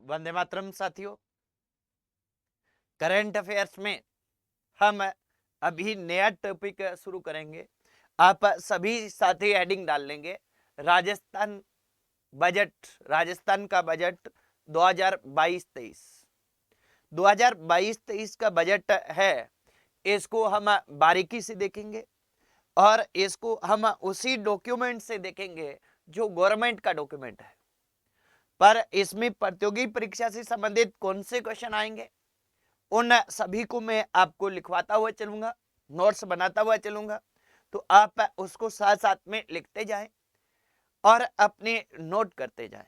वंदे मातरम साथियों। Current affairs में हम अभी नया टॉपिक शुरू करेंगे। आप सभी साथी हेडिंग डाल लेंगे राजस्थान बजट, राजस्थान का बजट 2022-23। 2022-23 का बजट है, इसको हम बारीकी से देखेंगे और इसको हम उसी डॉक्यूमेंट से देखेंगे जो गवर्नमेंट का डॉक्यूमेंट है। पर इसमें प्रतियोगी परीक्षा से संबंधित कौन से क्वेश्चन आएंगे उन सभी को मैं आपको लिखवाता हुआ चलूंगा, नोट्स बनाता हुआ चलूंगा। तो आप उसको साथ साथ में लिखते जाएं और अपने नोट करते जाएं।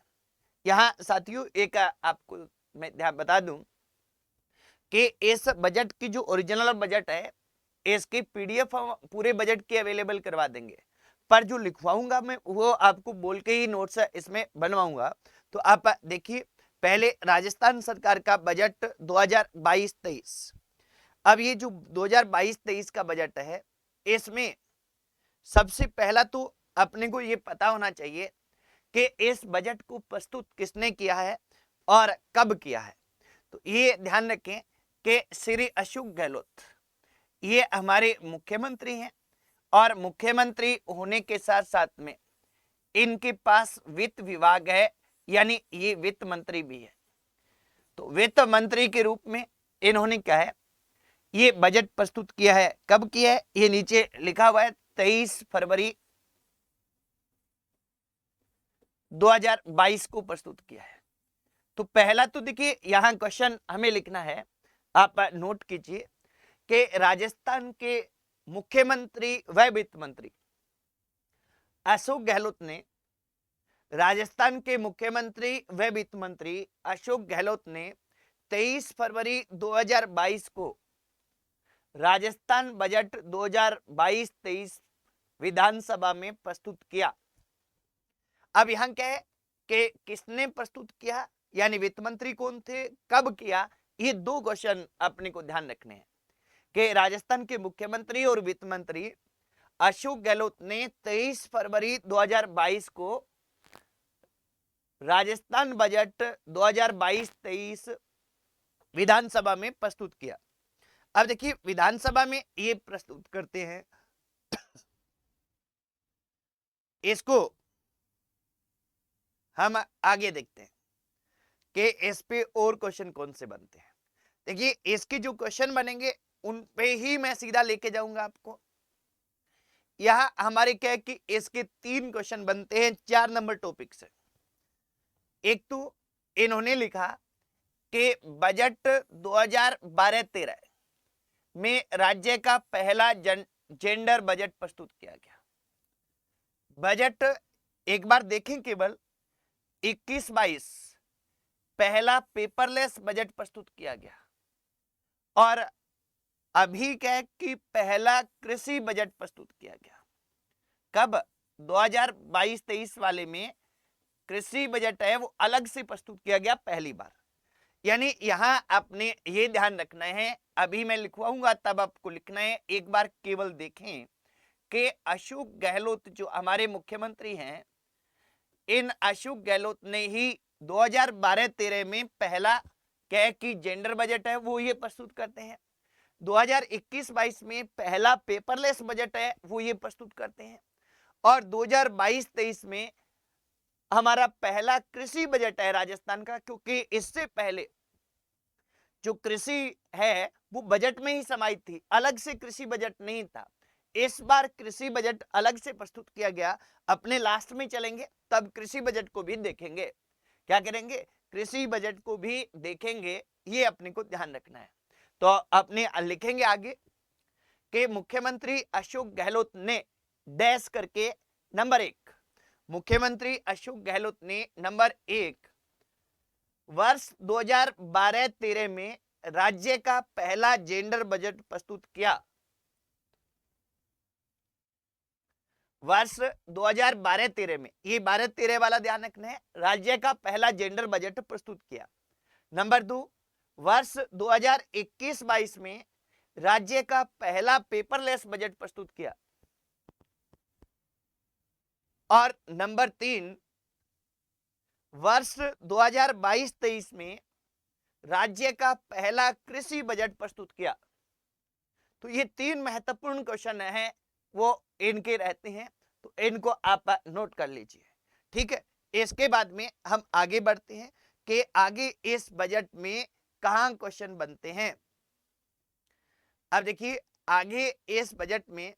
यहाँ साथियों एक आपको मैं ध्यान बता दूं कि इस बजट की जो ओरिजिनल बजट है इसकी पीडीएफ हम पूरे बजट की अवेलेबल करवा देंगे, पर जो लिखवाऊंगा मैं वो आपको बोल के ही नोट्स इसमें बनवाऊंगा। तो आप देखिए, पहले राजस्थान सरकार का बजट 2022-23। अब ये जो 2022-23 का बजट है, इसमें सबसे पहला तो अपने को ये पता होना चाहिए कि इस बजट को प्रस्तुत किसने किया है और कब किया है। तो ये ध्यान रखें कि श्री अशोक गहलोत ये हमारे मुख्यमंत्री हैं और मुख्यमंत्री होने के साथ साथ में इनके पास वित्त विभाग है, यानी ये वित्त मंत्री भी है। तो वित्त मंत्री के रूप में इन्होंने क्या है, ये बजट प्रस्तुत किया है। कब किया है ये नीचे लिखा हुआ है, 23 फरवरी 2022 को प्रस्तुत किया है। तो पहला तो देखिए यहां क्वेश्चन हमें लिखना है, आप नोट कीजिए कि राजस्थान के मुख्यमंत्री व वित्त मंत्री अशोक गहलोत ने, राजस्थान के मुख्यमंत्री व वित्त मंत्री अशोक गहलोत ने 23 फरवरी 2022 को राजस्थान बजट 2022-23 विधानसभा में प्रस्तुत किया। अब यहां क्या है कि किसने प्रस्तुत किया, यानी वित्त मंत्री कौन थे, कब किया, ये दो क्वेश्चन अपने को ध्यान रखने हैं कि राजस्थान के मुख्यमंत्री और वित्त मंत्री अशोक गहलोत ने 23 फरवरी 2022 को राजस्थान बजट 2022-23 विधानसभा में प्रस्तुत किया। अब देखिए विधानसभा में ये प्रस्तुत करते हैं, इसको हम आगे देखते हैं कि इस पे और क्वेश्चन कौन से बनते हैं। देखिए इसके जो क्वेश्चन बनेंगे उन पे ही मैं सीधा लेके जाऊंगा आपको। यहां हमारे क्या है कि इसके 3 क्वेश्चन बनते हैं 4 नंबर टॉपिक से। एक तो इन्होंने लिखा कि बजट 2012-13 में राज्य का पहला जेंडर बजट प्रस्तुत किया गया। बजट एक बार देखें, केवल 21-22 पहला पेपरलेस बजट प्रस्तुत किया गया और अभी क्या है कि पहला कृषि बजट प्रस्तुत किया गया। कब? 2022-23 वाले में कृषि बजट है वो अलग से प्रस्तुत किया गया पहली बार। यानी यहां आपने ये ध्यान रखना है, अभी मैं लिखवाऊंगा तब आपको लिखना है। एक बार केवल देखें कि अशोक गहलोत जो हमारे मुख्यमंत्री हैं, इन अशोक गहलोत ने ही 2012-13 में पहला क्या कि जेंडर बजट है वो ये प्रस्तुत करते हैं। 2021-22 में पहला पेपरलेस बजट है वो ये प्रस्तुत करते हैं और 2022-23 में हमारा पहला कृषि बजट है राजस्थान का, क्योंकि इससे पहले जो कृषि है वो बजट में ही समाहित थी, अलग से कृषि बजट नहीं था। इस बार कृषि बजट अलग से प्रस्तुत किया गया। अपने लास्ट में चलेंगे तब कृषि बजट को भी देखेंगे। क्या करेंगे? कृषि बजट को भी देखेंगे, ये अपने को ध्यान रखना है। तो अपने लिखेंगे आगे कि मुख्यमंत्री अशोक गहलोत ने डैश करके नंबर 1, मुख्यमंत्री अशोक गहलोत ने नंबर 1 वर्ष 2012-13 में राज्य का पहला जेंडर बजट प्रस्तुत किया। वर्ष 2012-13 में, ये 12-13 वाला ध्यान रखना है, राज्य का पहला जेंडर बजट प्रस्तुत किया। नंबर 2, वर्ष 2021-22 में राज्य का पहला पेपरलेस बजट प्रस्तुत किया। और नंबर 3, वर्ष 2022-23 में राज्य का पहला कृषि बजट प्रस्तुत किया। तो ये 3 महत्वपूर्ण क्वेश्चन हैं, वो इनके रहते हैं, तो इनको आप नोट कर लीजिए, ठीक है। इसके बाद में हम आगे बढ़ते हैं कि आगे इस बजट में कहां क्वेश्चन बनते हैं। अब देखिए आगे इस बजट में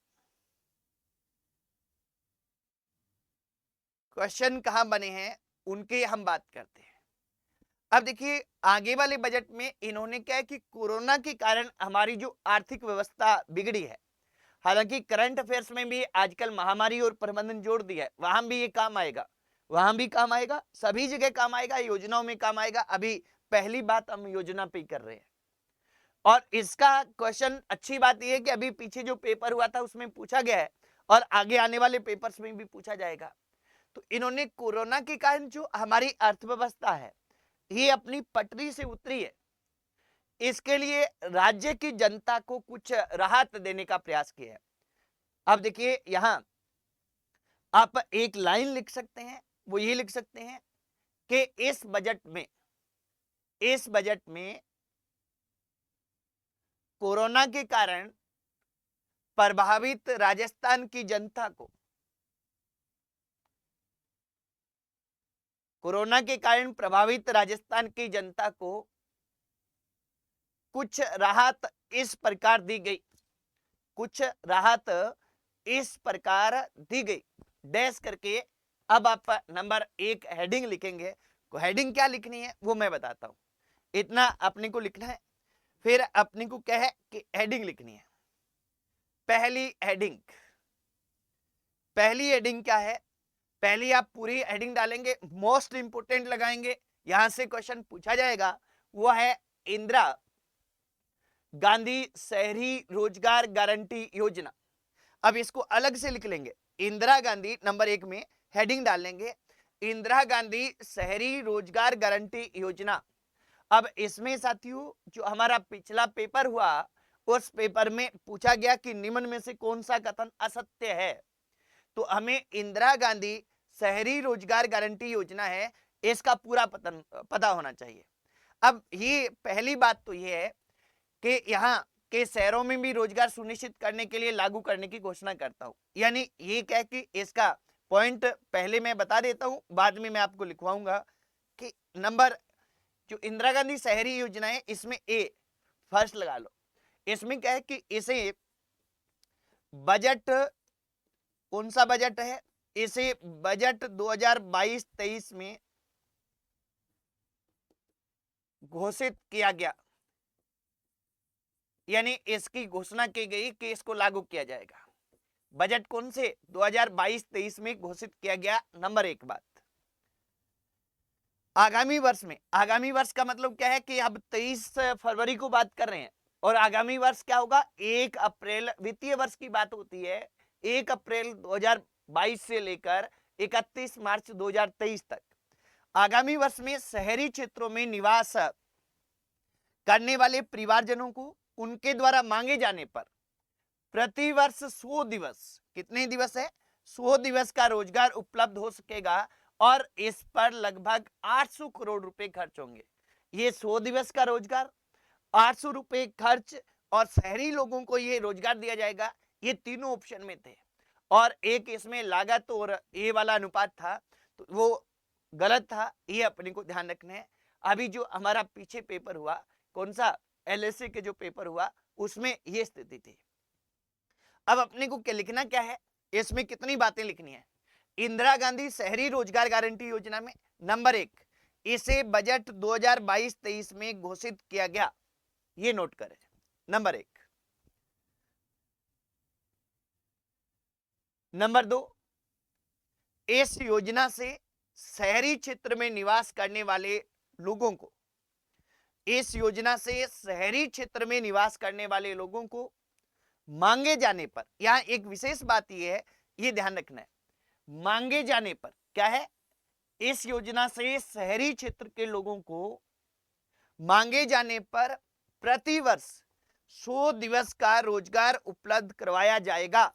क्वेश्चन कहां बने हैं उनके हम बात करते हैं। अब देखिए आगे वाले बजट में इन्होंने क्या है कि कोरोना के कारण हमारी जो आर्थिक व्यवस्था बिगड़ी है, हालांकि करंट अफेयर्स में भी आजकल महामारी और प्रबंधन जोड़ दिया है, वहां भी ये काम आएगा, वहां भी काम आएगा, सभी जगह काम आएगा, योजनाओं में काम आएगा। अभी पहली बात हम योजना पे कर रहे हैं, और इसका क्वेश्चन अच्छी बात यह है कि अभी पीछे जो पेपर हुआ था उसमें पूछा गया है और आगे आने वाले पेपर्स में भी पूछा जाएगा। तो इन्होंने कोरोना के कारण जो हमारी अर्थव्यवस्था है ये अपनी पटरी से उतरी है, इसके लिए राज्य की जनता को कुछ राहत देने का प्रयास किया है। अब देखिए यहां आप एक लाइन लिख सकते हैं, वो ये लिख सकते हैं कि इस बजट में कोरोना के कारण प्रभावित राजस्थान की जनता को, कोरोना के कारण प्रभावित राजस्थान की जनता को कुछ राहत इस प्रकार दी गई, कुछ राहत इस प्रकार दी गई, डैश करके। अब आप नंबर 1 हेडिंग लिखेंगे, तो हेडिंग क्या लिखनी है वो मैं बताता हूं, इतना अपने को लिखना है। फिर अपने को क्या है कि हेडिंग लिखनी है। पहली हेडिंग क्या है, पहली आप पूरी हेडिंग डालेंगे, मोस्ट इंपोर्टेंट लगाएंगे, यहां से क्वेश्चन पूछा जाएगा, वो है इंदिरा गांधी शहरी रोजगार गारंटी योजना। अब इसको अलग से लिख लेंगे, इंदिरा गांधी नंबर 1 में हेडिंग डाल लेंगे, इंदिरा गांधी शहरी रोजगार गारंटी योजना। अब इसमें साथियों जो हमारा पिछला पेपर हुआ उस पेपर में पूछा गया कि निम्न में से कौन सा कथन असत्य है, तो हमें इंदिरा गांधी शहरी रोजगार गारंटी योजना है इसका पूरा पता होना चाहिए। अब ये पहली बात तो ये है कि यहाँ के शहरों में भी रोजगार सुनिश्चित करने के लिए लागू करने की घोषणा करता हूं, यानी ये क्या कि इसका पॉइंट पहले मैं बता देता हूं, बाद में मैं आपको लिखवाऊंगा कि नंबर जो इंदिरा गांधी शहरी योजना है इसमें ए फर्स्ट लगा लो। इसमें क्या है कि इसे बजट, कौन सा बजट है, इसे बजट 2022-23 में घोषित किया गया, यानी इसकी घोषणा की गई कि इसको लागू किया जाएगा। बजट कौन से 2022-23 में घोषित किया गया, नंबर 1 बात। आगामी वर्ष में, आगामी वर्ष का मतलब क्या है कि अब 23 फरवरी को बात कर रहे हैं, और आगामी वर्ष क्या होगा 1 अप्रैल, वित्तीय वर्ष की बात होती है 1 अप्रैल 2022 से लेकर 31 मार्च 2023 तक। आगामी वर्ष में शहरी क्षेत्रों में निवास करने वाले परिवारजनों को उनके द्वारा मांगे जाने पर प्रतिवर्ष 100 दिवस, कितने दिवस है 100 दिवस का रोजगार उपलब्ध हो सकेगा, और इस पर लगभग 800 करोड़ रुपए खर्च होंगे। ये 100 दिवस का रोजगार, 800 रुपए खर्च और शहरी लोगों को ये रोजगार दिया जाएगा, ये तीनों ऑप्शन में थे। और एक इसमें लागत और ये वाला अनुपात था तो वो गलत था, ये अपने को ध्यान रखना है। अभी जो हमारा पीछे पेपर हुआ, कौन सा एलएससी के जो पेपर हुआ उसमें ये स्थिति थी। अब अपने को क्या लिखना क्या है, इसमें कितनी बातें लिखनी है। इंदिरा गांधी शहरी रोजगार गारंटी योजना में नंबर 1, इसे बजट 2022-23 में घोषित किया गया, ये नोट करें नंबर 1। नंबर 2, इस योजना से शहरी क्षेत्र में निवास करने वाले लोगों को, इस योजना से शहरी क्षेत्र में निवास करने वाले लोगों को मांगे जाने पर, यहां एक विशेष बात यह है, यह ध्यान रखना है, मांगे जाने पर क्या है, इस योजना से शहरी क्षेत्र के लोगों को मांगे जाने पर प्रतिवर्ष 100 दिवस का रोजगार उपलब्ध करवाया जाएगा।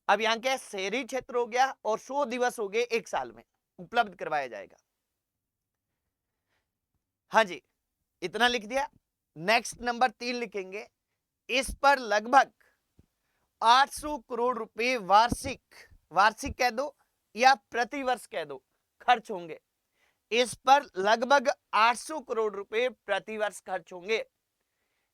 अब यहां क्या शहरी क्षेत्र हो गया और 100 दिवस हो गए एक साल में, उपलब्ध करवाया जाएगा। हाँ जी, इतना लिख दिया। नेक्स्ट नंबर 3 लिखेंगे, इस पर लगभग 800 करोड़ रुपए वार्षिक, वार्षिक कह दो या प्रति वर्ष कह दो, खर्च होंगे। इस पर लगभग 800 करोड़ रुपए प्रति वर्ष खर्च होंगे।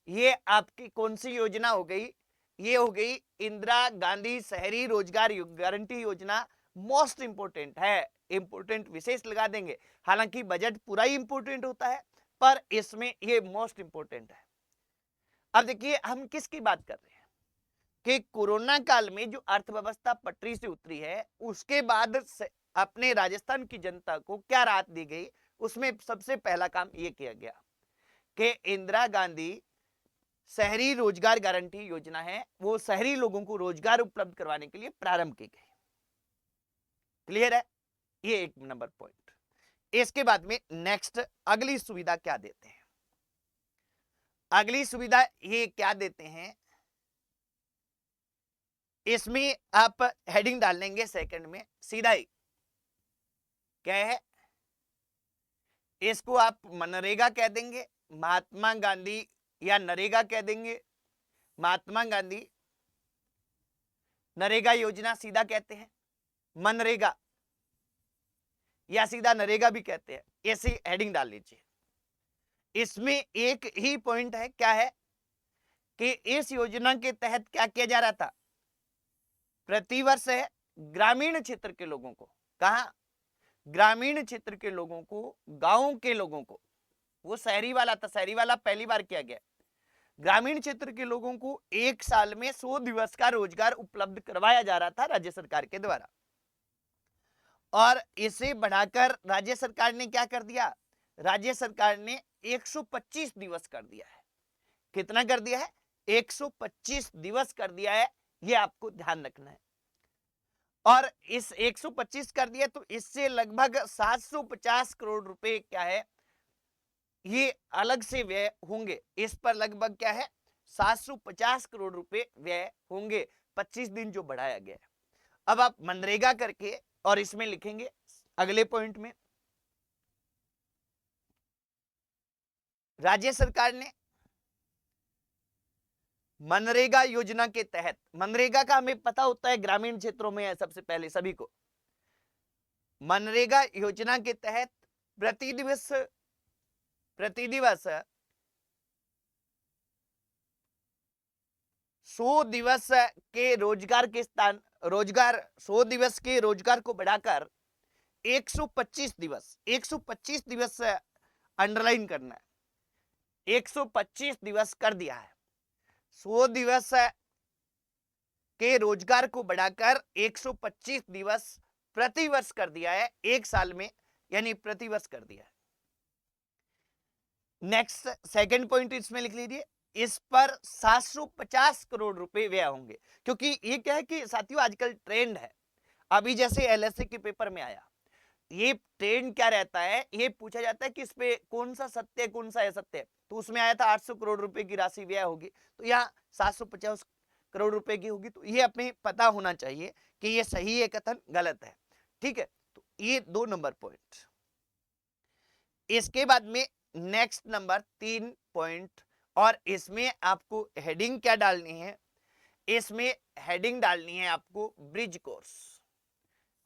ये आपकी कौन सी योजना हो गई? ये हो गई इंदिरा गांधी शहरी रोजगार गारंटी योजना। मोस्ट इंपोर्टेंट है, इंपोर्टेंट विशेष लगा देंगे। हालांकि बजट पूरा ही इंपोर्टेंट होता है, पर इसमें ये मोस्ट इंपोर्टेंट है। अब देखिए हम किसकी बात कर रहे हैं कि कोरोना काल में जो अर्थव्यवस्था पटरी से उतरी है, उसके बाद अपने राजस्थान की जनता को क्या राहत दी गई, उसमें सबसे पहला काम यह किया गया कि इंदिरा गांधी शहरी रोजगार गारंटी योजना है, वो शहरी लोगों को रोजगार उपलब्ध करवाने के लिए प्रारंभ की गई। क्लियर है? ये एक नंबर पॉइंट। इसके बाद में नेक्स्ट अगली सुविधा क्या देते हैं? अगली सुविधा ये क्या देते हैं, इसमें आप हेडिंग डाल लेंगे सेकंड में सीधा ही, क्या है? इसको आप मनरेगा कह देंगे, महात्मा गांधी या नरेगा कह देंगे। महात्मा गांधी नरेगा योजना सीधा कहते हैं, मनरेगा या सीधा नरेगा भी कहते हैं, ऐसी हेडिंग डाल लीजिए। इसमें एक ही पॉइंट है, क्या है कि इस योजना के तहत क्या किया जा रहा था? प्रतिवर्ष है ग्रामीण क्षेत्र के लोगों को, कहा ग्रामीण क्षेत्र के लोगों को, गांव के लोगों को, वो शहरी वाला था, शहरी वाला पहली बार किया गया। ग्रामीण क्षेत्र के लोगों को एक साल में 100 दिवस का रोजगार उपलब्ध करवाया जा रहा था राज्य सरकार के द्वारा। और इसे बढ़ाकर राज्य सरकार ने क्या कर दिया? राज्य सरकार ने 125 दिवस कर दिया है। कितना कर दिया है? 125 दिवस कर दिया है, ये आपको ध्यान रखना है। और इस 125 कर दिया तो इससे लगभग 750 करोड़ रुपए क्या है, ये अलग से व्यय होंगे। इस पर लगभग क्या है, 750 करोड़ रुपए व्यय होंगे, 25 दिन जो बढ़ाया गया है। अब आप मनरेगा करके और इसमें लिखेंगे अगले पॉइंट में, राज्य सरकार ने मनरेगा योजना के तहत, मनरेगा का हमें पता होता है ग्रामीण क्षेत्रों में है सबसे पहले सभी को। मनरेगा योजना के तहत प्रति दिवस 100 दिवस के रोजगार के स्थान, रोजगार 100 दिवस के रोजगार को बढ़ाकर 125 दिवस, 125 दिवस अंडरलाइन करना है, 125 दिवस कर दिया है। 100 दिवस के रोजगार को बढ़ाकर 125 दिवस प्रति वर्ष कर दिया है, एक साल में, यानी प्रति वर्ष कर दिया है। नेक्स्ट सेकंड पॉइंट इसमें लिख लीजिए, इस पर 750 करोड़ रुपए व्यय होंगे। क्योंकि ये क्या है कि साथियों आजकल ट्रेंड है, अभी जैसे एलएसए के पेपर में आया, ये ट्रेंड क्या रहता है, ये पूछा जाता है कि इस पे कौन सा सत्य कौन सा असत्य, तो उसमें आया था 800 करोड़ रुपए की राशि व्यय होगी, तो यहाँ 750 करोड़ रुपए की होगी। तो ये अपने पता होना चाहिए कि ये सही है कथन गलत है। ठीक है, तो ये 2 नंबर पॉइंट। इसके बाद में नेक्स्ट नंबर 3 पॉइंट, और इसमें आपको हेडिंग क्या डालनी है? इसमें हेडिंग डालनी है आपको ब्रिज कोर्स।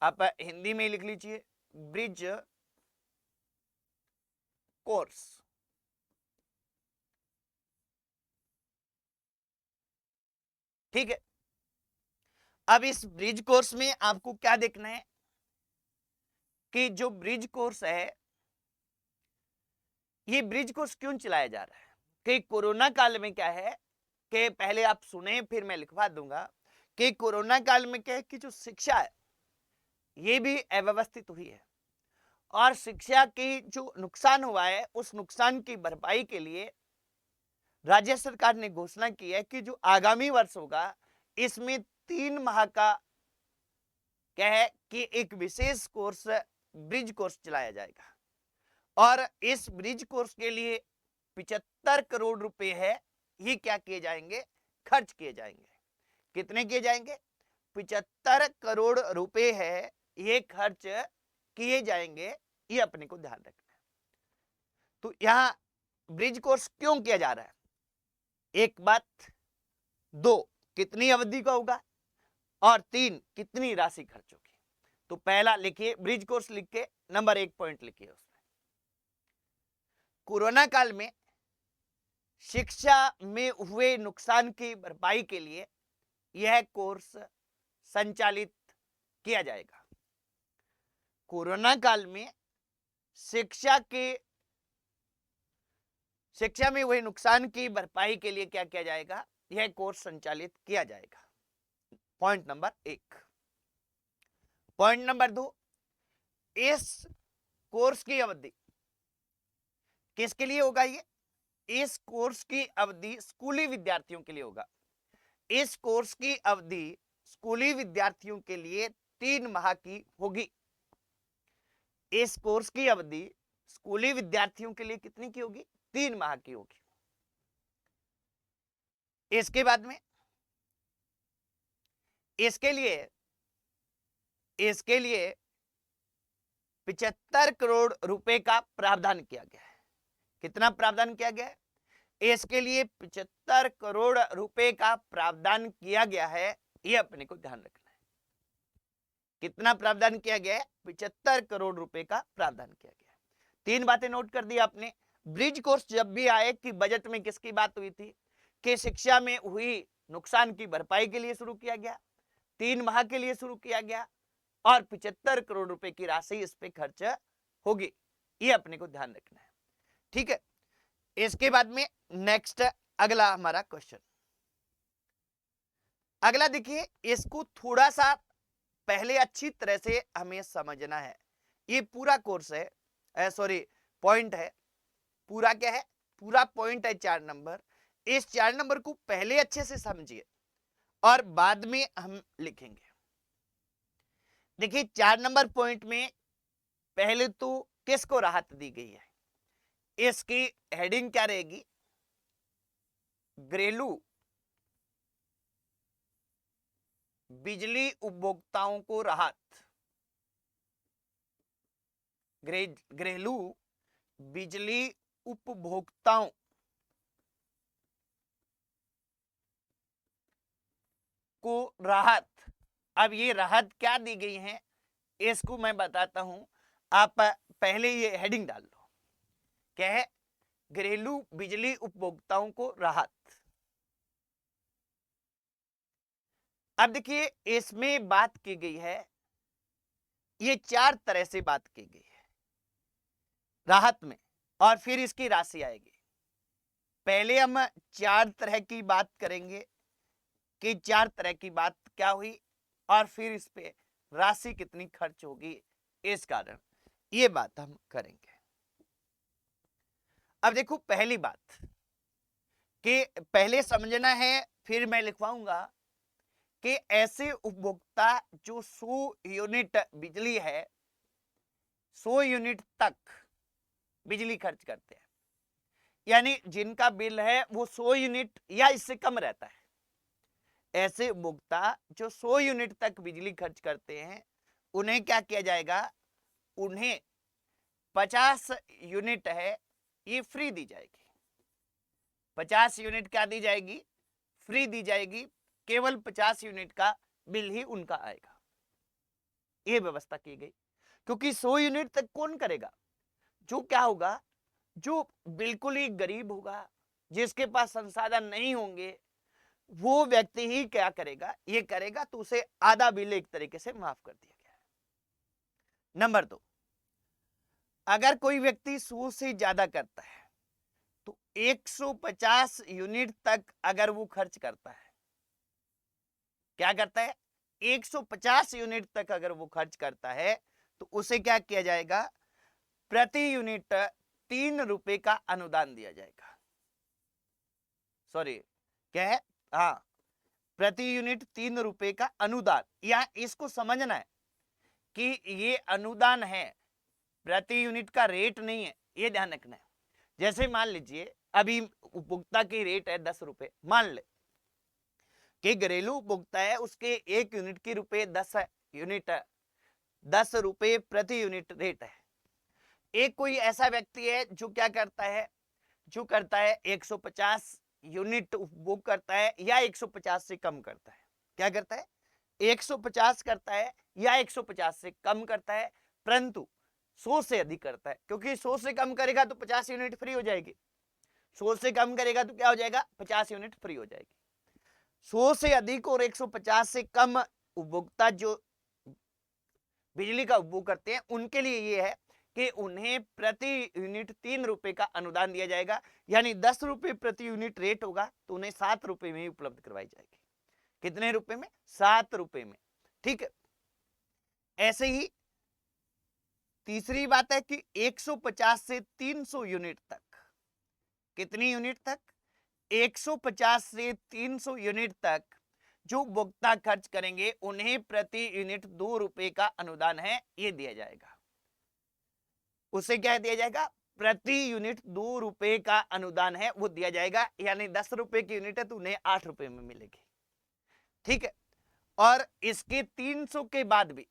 आप हिंदी में लिख लीजिए ब्रिज कोर्स। ठीक है, अब इस ब्रिज कोर्स में आपको क्या देखना है कि जो ब्रिज कोर्स है, ये ब्रिज कोर्स क्यों चलाया जा रहा है? कि कोरोना काल में क्या है कि पहले आप सुने फिर मैं लिखवा दूंगा कि कोरोना काल में क्या है कि जो शिक्षा है ये भी अव्यवस्थित हुई है, और शिक्षा की जो नुकसान हुआ है उस नुकसान की भरपाई के लिए राज्य सरकार ने घोषणा की है कि जो आगामी वर्ष होगा इसमें 3 माह का क्या है कि एक विशेष कोर्स ब्रिज कोर्स चलाया जाएगा। और इस ब्रिज कोर्स के लिए 75 करोड़ रुपए है, ये क्या किए जाएंगे? खर्च किए जाएंगे। कितने किए जाएंगे? 75 करोड़ रुपए है, ये खर्च किए जाएंगे, ये अपने को ध्यान रखना है। तो यहां ब्रिज कोर्स क्यों किया जा रहा है, एक बात, दो कितनी अवधि का होगा, और तीन कितनी राशि खर्च होगी। तो पहला लिखिए, ब्रिज कोर्स लिख के नंबर 1 पॉइंट लिखिए उसमें, कोरोना काल में शिक्षा में हुए नुकसान की भरपाई के लिए यह कोर्स संचालित किया जाएगा। कोरोना काल में शिक्षा में हुए नुकसान की भरपाई के लिए क्या किया जाएगा, यह कोर्स संचालित किया जाएगा। Point number 1। पॉइंट नंबर 2, इस कोर्स की अवधि किसके लिए होगा, ये इस कोर्स की अवधि स्कूली विद्यार्थियों के लिए होगा। इस कोर्स की अवधि स्कूली विद्यार्थियों के लिए 3 माह की होगी। इस कोर्स की अवधि स्कूली विद्यार्थियों के लिए कितनी की होगी, 3 माह की होगी। इसके बाद में इसके लिए 75 करोड़ रुपए का प्रावधान किया गया है। कितना प्रावधान किया गया है, इसके लिए 75 करोड़ रुपए का प्रावधान किया गया है, यह अपने को ध्यान रखना है। कितना प्रावधान किया गया है, 75 करोड़ रुपए का प्रावधान किया गया है। 3 बातें नोट कर दी आपने। ब्रिज कोर्स जब भी आए कि बजट में किसकी बात हुई थी, कि शिक्षा में हुई नुकसान की भरपाई के लिए शुरू किया गया, 3 माह के लिए शुरू किया गया, और 75 करोड़ रुपए की राशि इस पे खर्च होगी, ये अपने को ध्यान रखना है। ठीक है, इसके बाद में नेक्स्ट अगला हमारा क्वेश्चन, अगला देखिए, इसको थोड़ा सा पहले अच्छी तरह से हमें समझना है। ये पूरा कोर्स है, सॉरी पॉइंट है, पूरा क्या है, पूरा पॉइंट है 4 नंबर। इस 4 नंबर को पहले अच्छे से समझिए और बाद में हम लिखेंगे। देखिए 4 नंबर पॉइंट में पहले तो किसको राहत दी गई है, इसकी हेडिंग क्या रहेगी, घरेलू बिजली उपभोक्ताओं को राहत। घरेलू बिजली उपभोक्ताओं को राहत। अब ये राहत क्या दी गई है, इसको मैं बताता हूं, आप पहले ये हेडिंग डाल लो, क्या है, घरेलू बिजली उपभोक्ताओं को राहत। अब देखिए इसमें बात की गई है, ये 4 तरह से बात की गई है राहत में, और फिर इसकी राशि आएगी। पहले हम 4 तरह की बात करेंगे कि 4 तरह की बात क्या हुई, और फिर इस पे राशि कितनी खर्च होगी, इस कारण ये बात हम करेंगे। अब देखो पहली बात कि पहले समझना है, फिर मैं लिखवाऊंगा कि ऐसे उपभोक्ता जो 100 यूनिट बिजली है, 100 यूनिट तक बिजली खर्च करते हैं, यानी जिनका बिल है वो 100 यूनिट या इससे कम रहता है, ऐसे उपभोक्ता जो 100 यूनिट तक बिजली खर्च करते हैं, उन्हें क्या किया जाएगा, उन्हें 50 यूनिट है ये फ्री दी जाएगी। 50 यूनिट क्या दी जाएगी, फ्री दी जाएगी, केवल 50 यूनिट का बिल ही उनका आएगा, ये व्यवस्था की गई। क्योंकि 100 यूनिट तक कौन करेगा, जो क्या होगा, जो बिल्कुल ही गरीब होगा, जिसके पास संसाधन नहीं होंगे, वो व्यक्ति ही क्या करेगा, ये करेगा, तो उसे आधा बिल एक तरीके से माफ कर दिया गया है। नंबर 2, अगर कोई व्यक्ति 100 से ज्यादा करता है तो 150 यूनिट तक अगर वो खर्च करता है, क्या करता है, 150 यूनिट तक अगर वो खर्च करता है, तो उसे क्या किया जाएगा, प्रति यूनिट 3 रुपए का अनुदान दिया जाएगा। सॉरी क्या है, हाँ, प्रति यूनिट 3 रुपए का अनुदान। यहां इसको समझना है कि ये अनुदान है, प्रति यूनिट का रेट नहीं है, ये ध्यान रखना है। जैसे मान लीजिए अभी उपभोक्ता की रेट है 10 रुपए, मान ले कि घरेलू उपभोक्ता है, उसके 1 यूनिट की रुपए 10 यूनिट 10 रुपए प्रति यूनिट रेट है। एक कोई ऐसा व्यक्ति है जो क्या करता है, जो करता है 150 यूनिट उपभोग करता है या 150 से कम करता है। क्या करता है? 150 करता है या 150 से कम करता है, परंतु 100 से अधिक करता है, क्योंकि 100 से कम करेगा तो 50 यूनिट फ्री हो जाएगी। 100 से कम करेगा तो क्या हो जाएगा? 50 यूनिट फ्री हो जाएगी। 100 से अधिक और 150 से कम उपभोक्ता जो बिजली का उपभोग करते हैं, उनके लिए ये है कि उन्हें प्रति यूनिट 3 रुपए का अनुदान दिया जाएगा, यानी 10 रुपए प्रति यूनिट रेट होगा तो उन्हें 7 रुपए में उपलब्ध करवाई जाएगी। कितने रुपए में? 7 रुपए में। ठीक है। ऐसे ही तीसरी बात है कि 150 से 300 यूनिट तक, कितनी यूनिट तक? 150 से 300 यूनिट तक जो उपभोक्ता खर्च करेंगे उन्हें प्रति यूनिट 2 रुपए का अनुदान है, ये दिया जाएगा। उसे क्या दिया जाएगा? प्रति यूनिट 2 रुपए का अनुदान है वो दिया जाएगा, यानी 10 रुपए की यूनिट है तो उन्हें 8 रुपए में मिलेगी। ठीक है। और इसके 300 के बाद भी,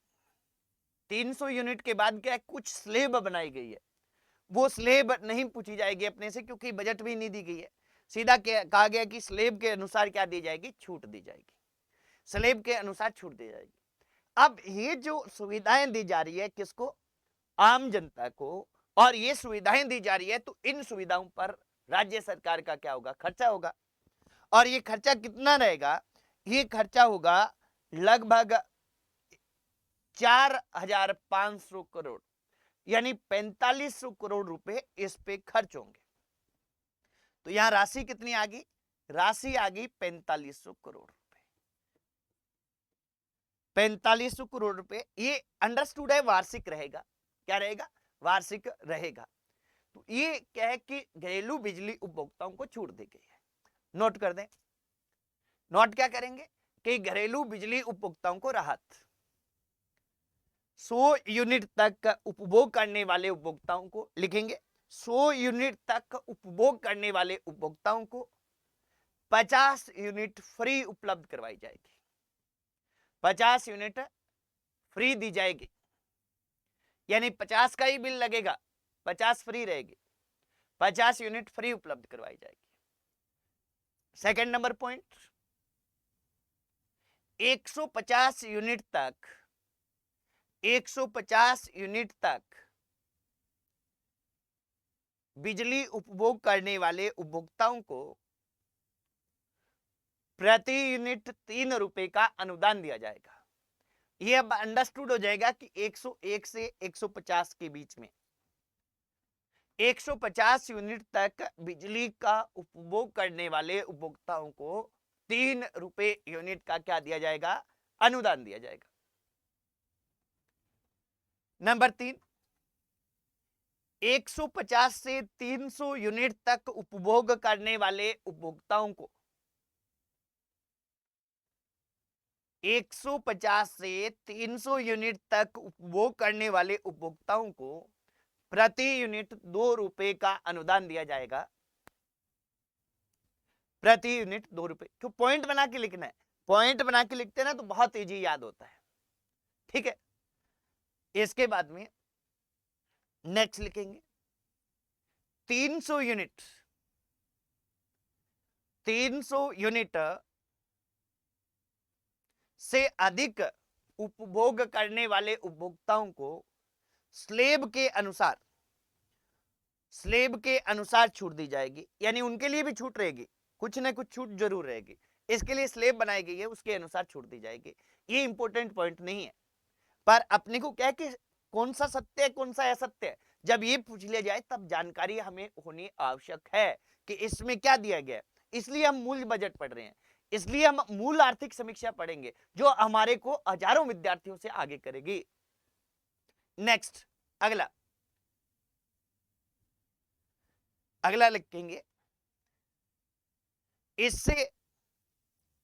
300 यूनिट के बाद क्या है, कुछ स्लेब बनाई गई है। वो स्लेब नहीं पूछी जाएगी अपने से, क्योंकि बजट भी नहीं दी गई है। सीधा कहा गया कि स्लेब के अनुसार क्या दी जाएगी? छूट दी जाएगी। स्लेब के अनुसार छूट दी जाएगी। अब ये जो सुविधाएं दी जा रही है किसको? आम जनता को। और ये सुविधाएं दी जा रही है तो इन सुविधाओं पर राज्य सरकार का क्या होगा? खर्चा होगा। और ये खर्चा कितना रहेगा? ये खर्चा होगा लगभग 4,500 करोड़, यानी 4500 करोड़ रुपए इस पे खर्च होंगे। तो यहां राशि कितनी आ गई? राशि आ गई 4500 करोड़ रुपए। 4500 करोड़ रुपए ये अंडरस्टूड है, वार्षिक रहेगा। क्या रहेगा? वार्षिक रहेगा। तो ये क्या है कि घरेलू बिजली उपभोक्ताओं को छूट दी गई है। नोट कर दें। नोट क्या करेंगे कि घरेलू बिजली उपभोक्ताओं को राहत। 100 यूनिट तक उपभोग करने वाले उपभोक्ताओं को लिखेंगे, 100 यूनिट तक उपभोग करने वाले उपभोक्ताओं को 50 यूनिट फ्री उपलब्ध करवाई जाएगी। 50 यूनिट फ्री दी जाएगी, यानी 50 का ही बिल लगेगा, 50 फ्री रहेगी। 50 यूनिट फ्री उपलब्ध करवाई जाएगी। सेकंड नंबर पॉइंट, 150 यूनिट तक, 150 यूनिट तक बिजली उपभोग करने वाले उपभोक्ताओं को प्रति यूनिट 3 रुपए का अनुदान दिया जाएगा। यह अब अंडरस्टूड हो जाएगा कि 101 से 150 के बीच में 150 यूनिट तक बिजली का उपभोग करने वाले उपभोक्ताओं को 3 रुपए यूनिट का क्या दिया जाएगा? अनुदान दिया जाएगा। नंबर 3, 150 से 300 यूनिट तक उपभोग करने वाले उपभोक्ताओं को 150 से 300 यूनिट तक उपभोग करने वाले उपभोक्ताओं को प्रति यूनिट 2 रुपए का अनुदान दिया जाएगा। प्रति यूनिट 2 रुपए। क्यों? पॉइंट बना के लिखना है। पॉइंट बना के लिखते हैं ना तो बहुत इजी याद होता है। ठीक है। इसके बाद में नेक्स्ट लिखेंगे 300 यूनिट, 300 यूनिट से अधिक उपभोग करने वाले उपभोक्ताओं को स्लेब के अनुसार, स्लेब के अनुसार छूट दी जाएगी, यानी उनके लिए भी छूट रहेगी, कुछ ना कुछ छूट जरूर रहेगी। इसके लिए स्लेब बनाई गई है, उसके अनुसार छूट दी जाएगी। ये इंपॉर्टेंट पॉइंट नहीं है, पर अपने को क्या है कि कौन सा सत्य है कौन सा असत्य है, जब ये पूछ लिया जाए तब जानकारी हमें होनी आवश्यक है कि इसमें क्या दिया गया है। इसलिए हम मूल बजट पढ़ रहे हैं, इसलिए हम मूल आर्थिक समीक्षा पढ़ेंगे जो हमारे को हजारों विद्यार्थियों से आगे करेगी। नेक्स्ट, अगला लिखेंगे इससे,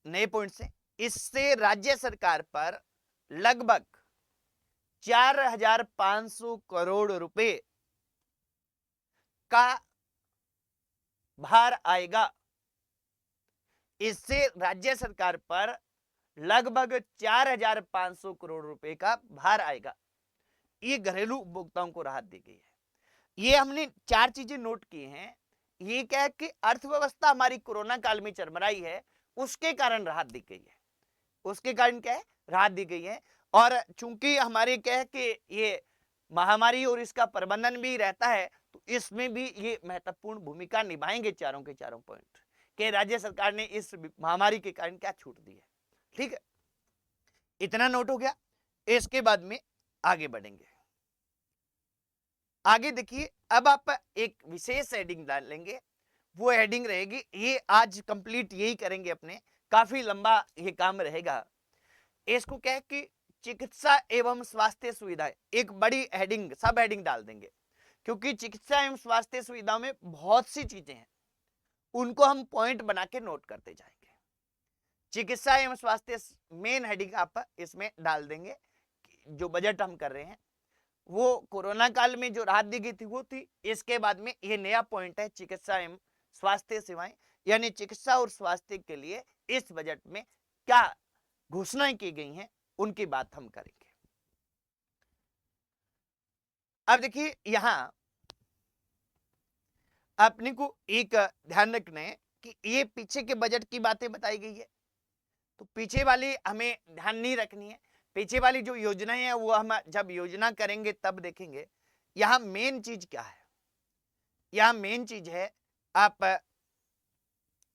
नए पॉइंट से, इससे राज्य सरकार पर लगभग 4,500 करोड़ रुपए का भार आएगा। इससे राज्य सरकार पर लगभग 4,500 करोड़ रुपए का भार आएगा। ये घरेलू उपभोक्ताओं को राहत दी गई है। ये हमने 4 चीजें नोट की हैं। ये क्या है कि अर्थव्यवस्था हमारी कोरोना काल में चरमराई है, उसके कारण राहत दी गई है। उसके कारण क्या है, राहत दी गई है। और चूंकि हमारे क्या है कि ये महामारी और इसका प्रबंधन भी रहता है, तो इसमें भी ये महत्वपूर्ण भूमिका निभाएंगे चारों के चारों पॉइंट कि राज्य सरकार ने इस महामारी के कारण क्या छूट दी है। ठीक है, इतना नोट हो गया। इसके बाद में आगे बढ़ेंगे। आगे देखिए, अब आप एक विशेष हेडिंग डालेंगे, वो हेडिंग रहेगी, ये आज कंप्लीट यही करेंगे अपने, काफी लंबा ये काम रहेगा। इसको क्या है कि चिकित्सा एवं स्वास्थ्य सुविधाएं, एक बड़ी हेडिंग, सब हेडिंग डाल देंगे, क्योंकि चिकित्सा एवं स्वास्थ्य सुविधाओं में बहुत सी चीजें हैं, उनको हम पॉइंट बना के नोट करते जाएंगे। चिकित्सा एवं स्वास्थ्य मेन हेडिंग आप इसमें डाल देंगे। जो बजट हम कर रहे हैं वो कोरोना काल में जो राहत दी गई थी वो थी। इसके बाद में ये नया पॉइंट है चिकित्सा एवं स्वास्थ्य सेवाएं, यानी चिकित्सा और स्वास्थ्य के लिए इस बजट में क्या घोषणाएं की गई हैं, उनकी बात हम करेंगे। अब देखिए, यहां अपने को एक ध्यान रखना है कि ये पीछे के बजट की बातें बताई गई है, तो पीछे वाली हमें ध्यान नहीं रखनी है। पीछे वाली जो योजनाएं हैं वो हम जब योजना करेंगे तब देखेंगे। यहां मेन चीज क्या है, यहां मेन चीज है, आप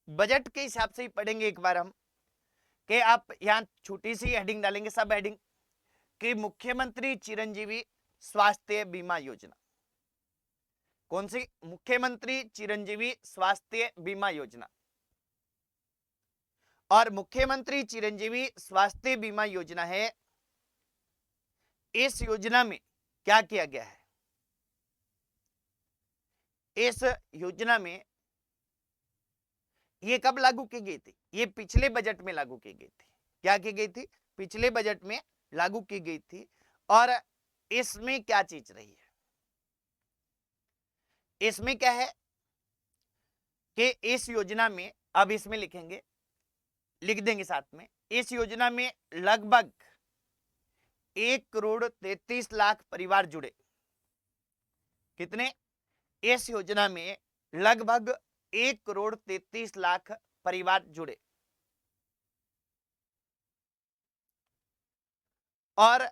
बजट के हिसाब से ही पढ़ेंगे एक बार हम, कि आप यहां छोटी सी हेडिंग डालेंगे, सब हेडिंग, कि मुख्यमंत्री चिरंजीवी स्वास्थ्य बीमा योजना। कौन सी? मुख्यमंत्री चिरंजीवी स्वास्थ्य बीमा योजना। और मुख्यमंत्री चिरंजीवी स्वास्थ्य बीमा योजना है, इस योजना में क्या किया गया है? इस योजना में ये कब लागू की गई थी? ये पिछले बजट में लागू की गई थी। क्या की गई थी? पिछले बजट में लागू की गई थी। और इसमें क्या चीज रही है? इसमें क्या है कि इस योजना में, अब इसमें लिखेंगे, लिख देंगे साथ में, इस योजना में लगभग 1,33,00,000 परिवार जुड़े। कितने? इस योजना में लगभग 1,33,00,000 परिवार जुड़े। और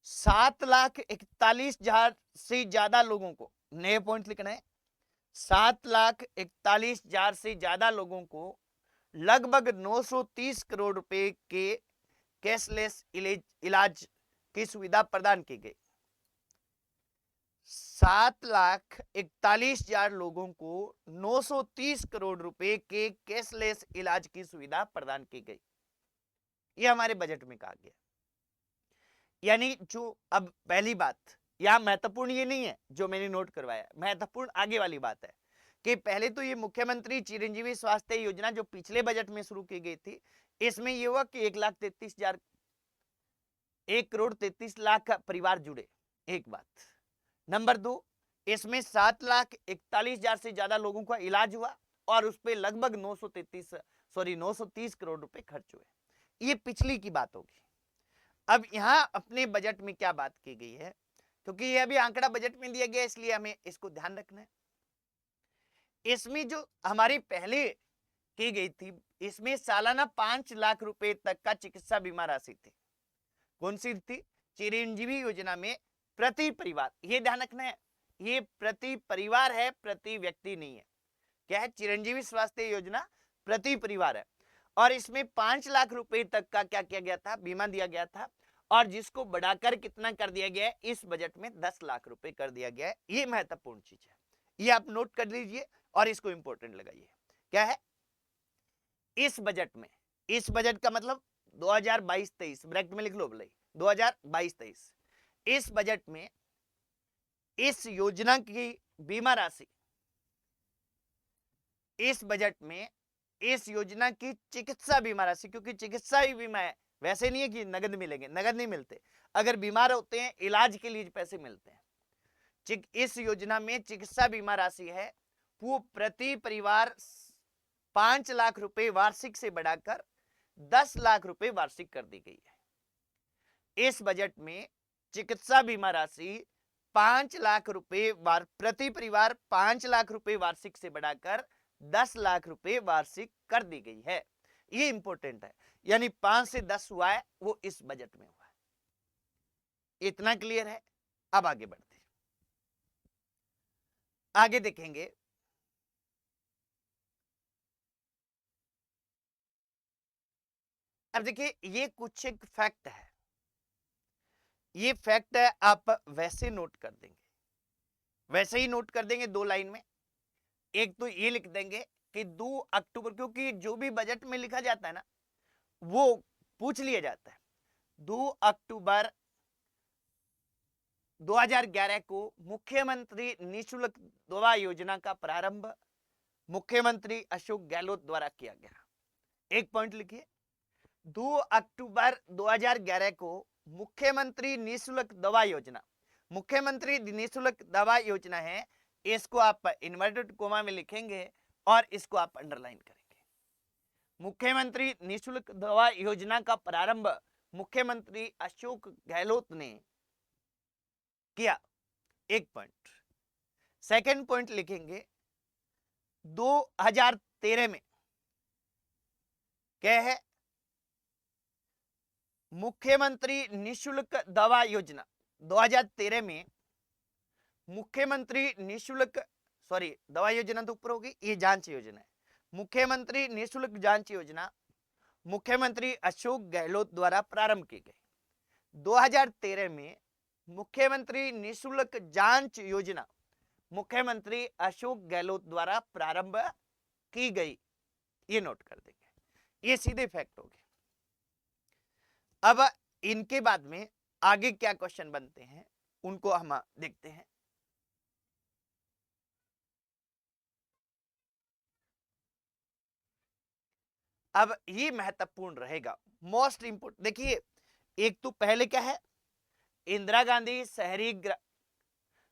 7,41,000 से ज्यादा लोगों को, नए पॉइंट लिखना है, 7,41,000 से ज्यादा लोगों को लगभग 930 करोड़ रुपए के कैशलेस इलाज की सुविधा प्रदान की गई। 7,41,000 लोगों को 930 करोड़ रुपए के कैशलेस इलाज की सुविधा प्रदान की गई। यह हमारे बजट में कहा गया। यानी जो, अब पहली बात यहां महत्वपूर्ण ये नहीं है जो मैंने नोट करवाया, महत्वपूर्ण आगे वाली बात है कि पहले तो ये मुख्यमंत्री चिरंजीवी स्वास्थ्य योजना जो पिछले बजट में शुरू की गई थी, इसमें ये हुआ कि 1,33,00,000 परिवार जुड़े, एक बात। नंबर 2, इसमें 7,41,000 से ज्यादा लोगों का इलाज हुआ और उस पर लगभग 930 करोड़ रुपए खर्च हुए। ये पिछली की बात होगी। अब यहां अपने बजट में क्या बात की गई है, क्योंकि ये अभी आंकड़ा बजट में दिया गया, इसलिए हमें इसको ध्यान रखना है। इसमें जो हमारी पहले की गई थी, इसमें सालाना 5 लाख रुपए तक का चिकित्सा बीमा राशि थी। कौन सी थी? चिरंजीवी योजना में प्रति परिवार, ये ध्यान रखना है, ये प्रति परिवार है, प्रति व्यक्ति नहीं है। क्या है? चिरंजीवी स्वास्थ्य योजना प्रति परिवार है। और इसमें 5 लाख रुपए तक का क्या किया गया था? बीमा दिया गया था। और जिसको बढ़ाकर कितना कर दिया गया है? इस बजट में 10 लाख रुपए कर दिया गया है। ये महत्वपूर्ण चीज है, ये आप नोट कर लीजिए और इसको इंपॉर्टेंट लगाइए। क्या है? इस बजट में, इस बजट का मतलब 2022-23, ब्रैकेट में लिख लो भले, 2022-23, इस बजट में इस योजना की बीमा राशि, इस बजट में इस योजना की चिकित्सा बीमा राशि, क्योंकि चिकित्सा ही बीमा है, वैसे नहीं है कि नगद मिलेंगे, नगद नहीं मिलते। अगर बीमार होते हैं इलाज के लिए पैसे मिलते हैं। इस योजना में चिकित्सा बीमा राशि है, वो प्रति परिवार 5 लाख रुपए वार्षिक से बढ़ाकर 10 लाख रुपए वार्षिक कर दी गई है। इस बजट में चिकित्सा बीमा राशि 5 लाख रुपए प्रति परिवार 5 लाख रुपए वार्षिक से बढ़ाकर 10 लाख रुपए वार्षिक कर दी गई है। ये इंपॉर्टेंट है, यानी 5 से 10 हुआ है वो इस बजट में हुआ है। इतना क्लियर है। अब आगे बढ़ते हैं, आगे देखेंगे। अब देखिए ये कुछ एक फैक्ट है, ये फैक्ट है, आप वैसे नोट कर देंगे, वैसे ही नोट कर देंगे 2 लाइन में। एक तो ये लिख देंगे कि 2 अक्टूबर, क्योंकि जो भी बजट में लिखा जाता है ना वो पूछ लिया जाता है। 2 अक्टूबर 2011 को मुख्यमंत्री निःशुल्क दवा योजना का प्रारंभ मुख्यमंत्री अशोक गहलोत द्वारा किया गया। एक पॉइंट लिखिए, 2 अक्टूबर 2011 को मुख्यमंत्री निःशुल्क दवा योजना, मुख्यमंत्री निःशुल्क दवा योजना है, इसको आप इन्वर्टेड कोमा में लिखेंगे और इसको आप अंडरलाइन करेंगे। मुख्यमंत्री निःशुल्क दवा योजना का प्रारंभ मुख्यमंत्री अशोक गहलोत ने किया। एक पॉइंट। सेकंड पॉइंट लिखेंगे, 2013 में क्या है, मुख्यमंत्री निःशुल्क दवा योजना 2013 में मुख्यमंत्री निःशुल्क, सॉरी दवा योजना तो ऊपर होगी, ये जांच योजना है। मुख्यमंत्री निःशुल्क जांच योजना मुख्यमंत्री अशोक गहलोत द्वारा प्रारंभ की गई। 2013 में मुख्यमंत्री निःशुल्क जांच योजना मुख्यमंत्री अशोक गहलोत द्वारा प्रारंभ की गई, ये नोट कर देंगे। ये सीधे फैक्ट हो गए। अब इनके बाद में आगे क्या क्वेश्चन बनते हैं उनको हम देखते हैं। अब ये महत्वपूर्ण रहेगा, मोस्ट इंपोर्टेंट। देखिए एक तो पहले क्या है, इंदिरा गांधी शहरी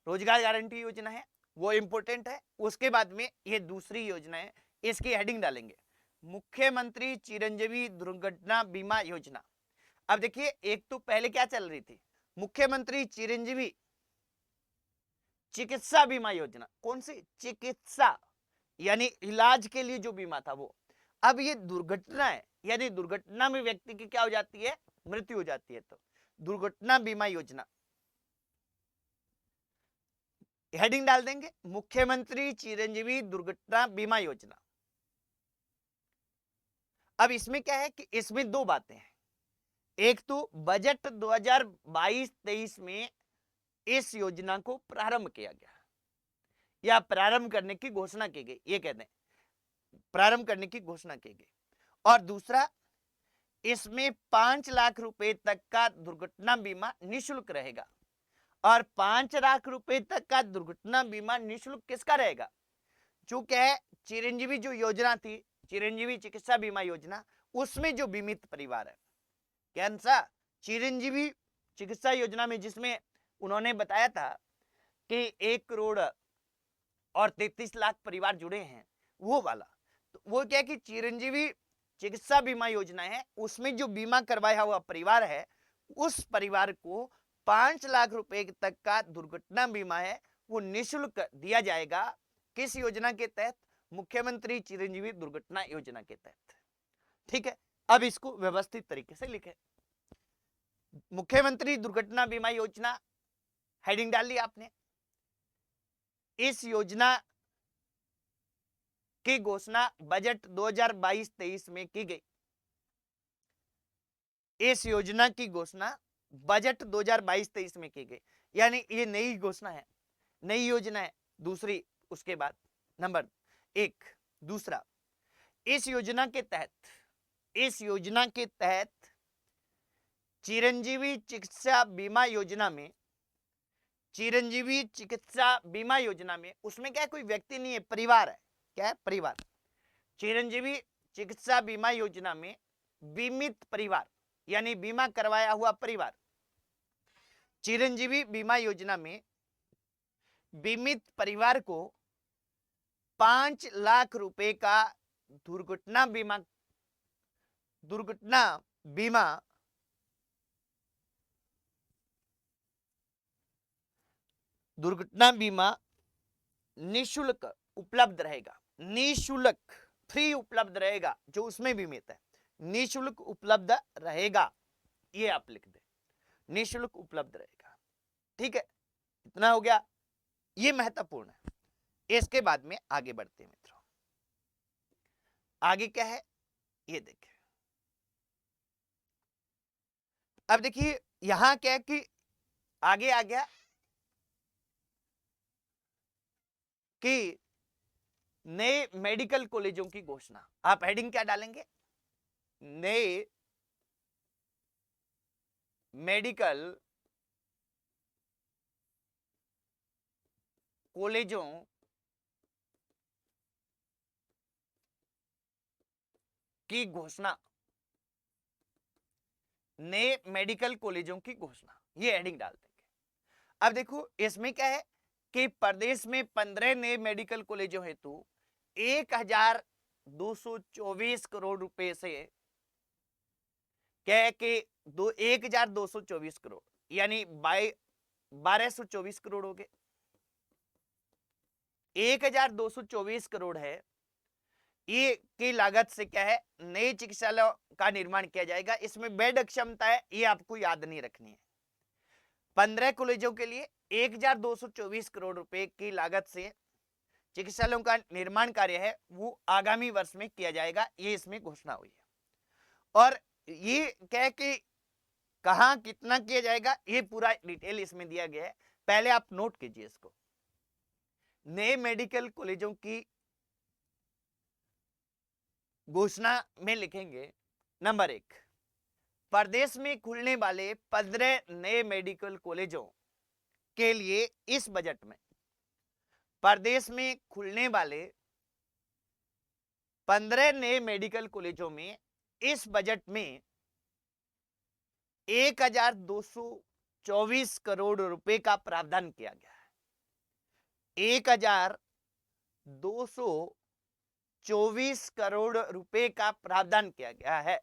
रोजगार गारंटी योजना है, वो इंपोर्टेंट है। उसके बाद में ये दूसरी योजना है, इसकी हेडिंग डालेंगे मुख्यमंत्री चिरंजीवी दुर्घटना बीमा योजना। अब देखिए एक तो पहले क्या चल रही थी, मुख्यमंत्री चिरंजीवी चिकित्सा बीमा योजना। कौन सी? चिकित्सा, यानी इलाज के लिए जो बीमा था वो। अब ये दुर्घटना है, यानी दुर्घटना में व्यक्ति की क्या हो जाती है, मृत्यु हो जाती है, तो दुर्घटना बीमा योजना। हेडिंग डाल देंगे मुख्यमंत्री चिरंजीवी दुर्घटना बीमा योजना। अब इसमें क्या है कि इसमें दो बातें हैं। एक तो बजट 2022-23 में इस योजना को प्रारंभ किया गया या प्रारंभ करने की घोषणा की गई, ये कहते हैं प्रारंभ करने की घोषणा की गई। और दूसरा, इसमें 5 लाख रुपए तक का दुर्घटना बीमा निःशुल्क रहेगा। और 5 लाख रुपए तक का दुर्घटना बीमा निःशुल्क किसका रहेगा? जो क्या है, चिरंजीवी जो योजना थी, चिरंजीवी चिकित्सा बीमा योजना, उसमें जो बीमित परिवार है, क्या सा चिरंजीवी चिकित्सा योजना में जिसमें उन्होंने बताया था कि 1 करोड़ और 33 लाख परिवार जुड़े हैं, वो वाला। तो वो क्या है कि चिरंजीवी चिकित्सा बीमा योजना है, उसमें जो बीमा करवाया हुआ परिवार है, उस परिवार को 5 लाख रुपए तक का दुर्घटना बीमा है वो निःशुल्क दिया जाएगा। किस योजना के तहत? मुख्यमंत्री चिरंजीवी दुर्घटना योजना के तहत। ठीक है, अब इसको व्यवस्थित तरीके से लिखे। मुख्यमंत्री दुर्घटना बीमा योजना, हेडिंग डाल ली आपने। इस योजना की घोषणा बजट 2022-23 में की गई। इस योजना की घोषणा बजट 2022-23 में की गई, यानी ये नई घोषणा है, नई योजना है। दूसरी, उसके बाद नंबर 1, दूसरा, इस योजना के तहत चिरंजीवी चिकित्सा बीमा योजना में, चिरंजीवी चिकित्सा बीमा योजना में उसमें क्या है, कोई व्यक्ति नहीं है, परिवार है। क्या है? परिवार। चिरंजीवी चिकित्सा बीमा योजना में बीमित परिवार, यानी बीमा करवाया हुआ परिवार, चिरंजीवी बीमा योजना में बीमित परिवार को 5 लाख रुपए का दुर्घटना बीमा दुर्घटना बीमा निशुल्क उपलब्ध रहेगा, निशुल्क, फ्री उपलब्ध रहेगा, जो उसमें भी मिलता है, निशुल्क उपलब्ध रहेगा, ये आप लिख दें, निशुल्क उपलब्ध रहेगा। ठीक है, इतना हो गया, ये महत्वपूर्ण है। इसके बाद में आगे बढ़ते हैं मित्रों, आगे क्या है ये देखिए। अब देखिए यहां क्या है कि आगे आ गया कि नए मेडिकल कॉलेजों की घोषणा। आप हेडिंग क्या डालेंगे, नए मेडिकल कॉलेजों की घोषणा, नए मेडिकल कॉलेजों की घोषणा, ये हेडिंग डाल देंगे। अब देखो इसमें क्या है कि प्रदेश में 15 नए मेडिकल कॉलेजों हेतु 1224 करोड़ रुपए से क्या है कि 1224 करोड़ यानी 1224 करोड़ हो गए, 1224 करोड़ है, ये की लागत से क्या है नए चिकित्सालयों का निर्माण किया जाएगा। इसमें बेड क्षमता है, ये आपको याद नहीं रखनी है। 15 कॉलेजों के लिए 1224 करोड़ रुपए की लागत से चिकित्सालयों का निर्माण कार्य है वो आगामी वर्ष में किया जाएगा, ये इसमें घोषणा हुई है। और ये क्या है कि कहां कितना किया जाएगा ये पूरा डिटेल इसमें दिया गया है, पहले आप नोट कीजिए इसको। नए मेडिकल कॉलेजों की घोषणा में लिखेंगे, नंबर 1, प्रदेश में खुलने वाले 15 नए मेडिकल कॉलेजों के लिए इस बजट में, प्रदेश में खुलने वाले 15 नए मेडिकल कॉलेजों में इस बजट में 1224 करोड़ रुपए का प्रावधान किया गया है। 1224 करोड़ रुपए का प्रावधान किया गया है,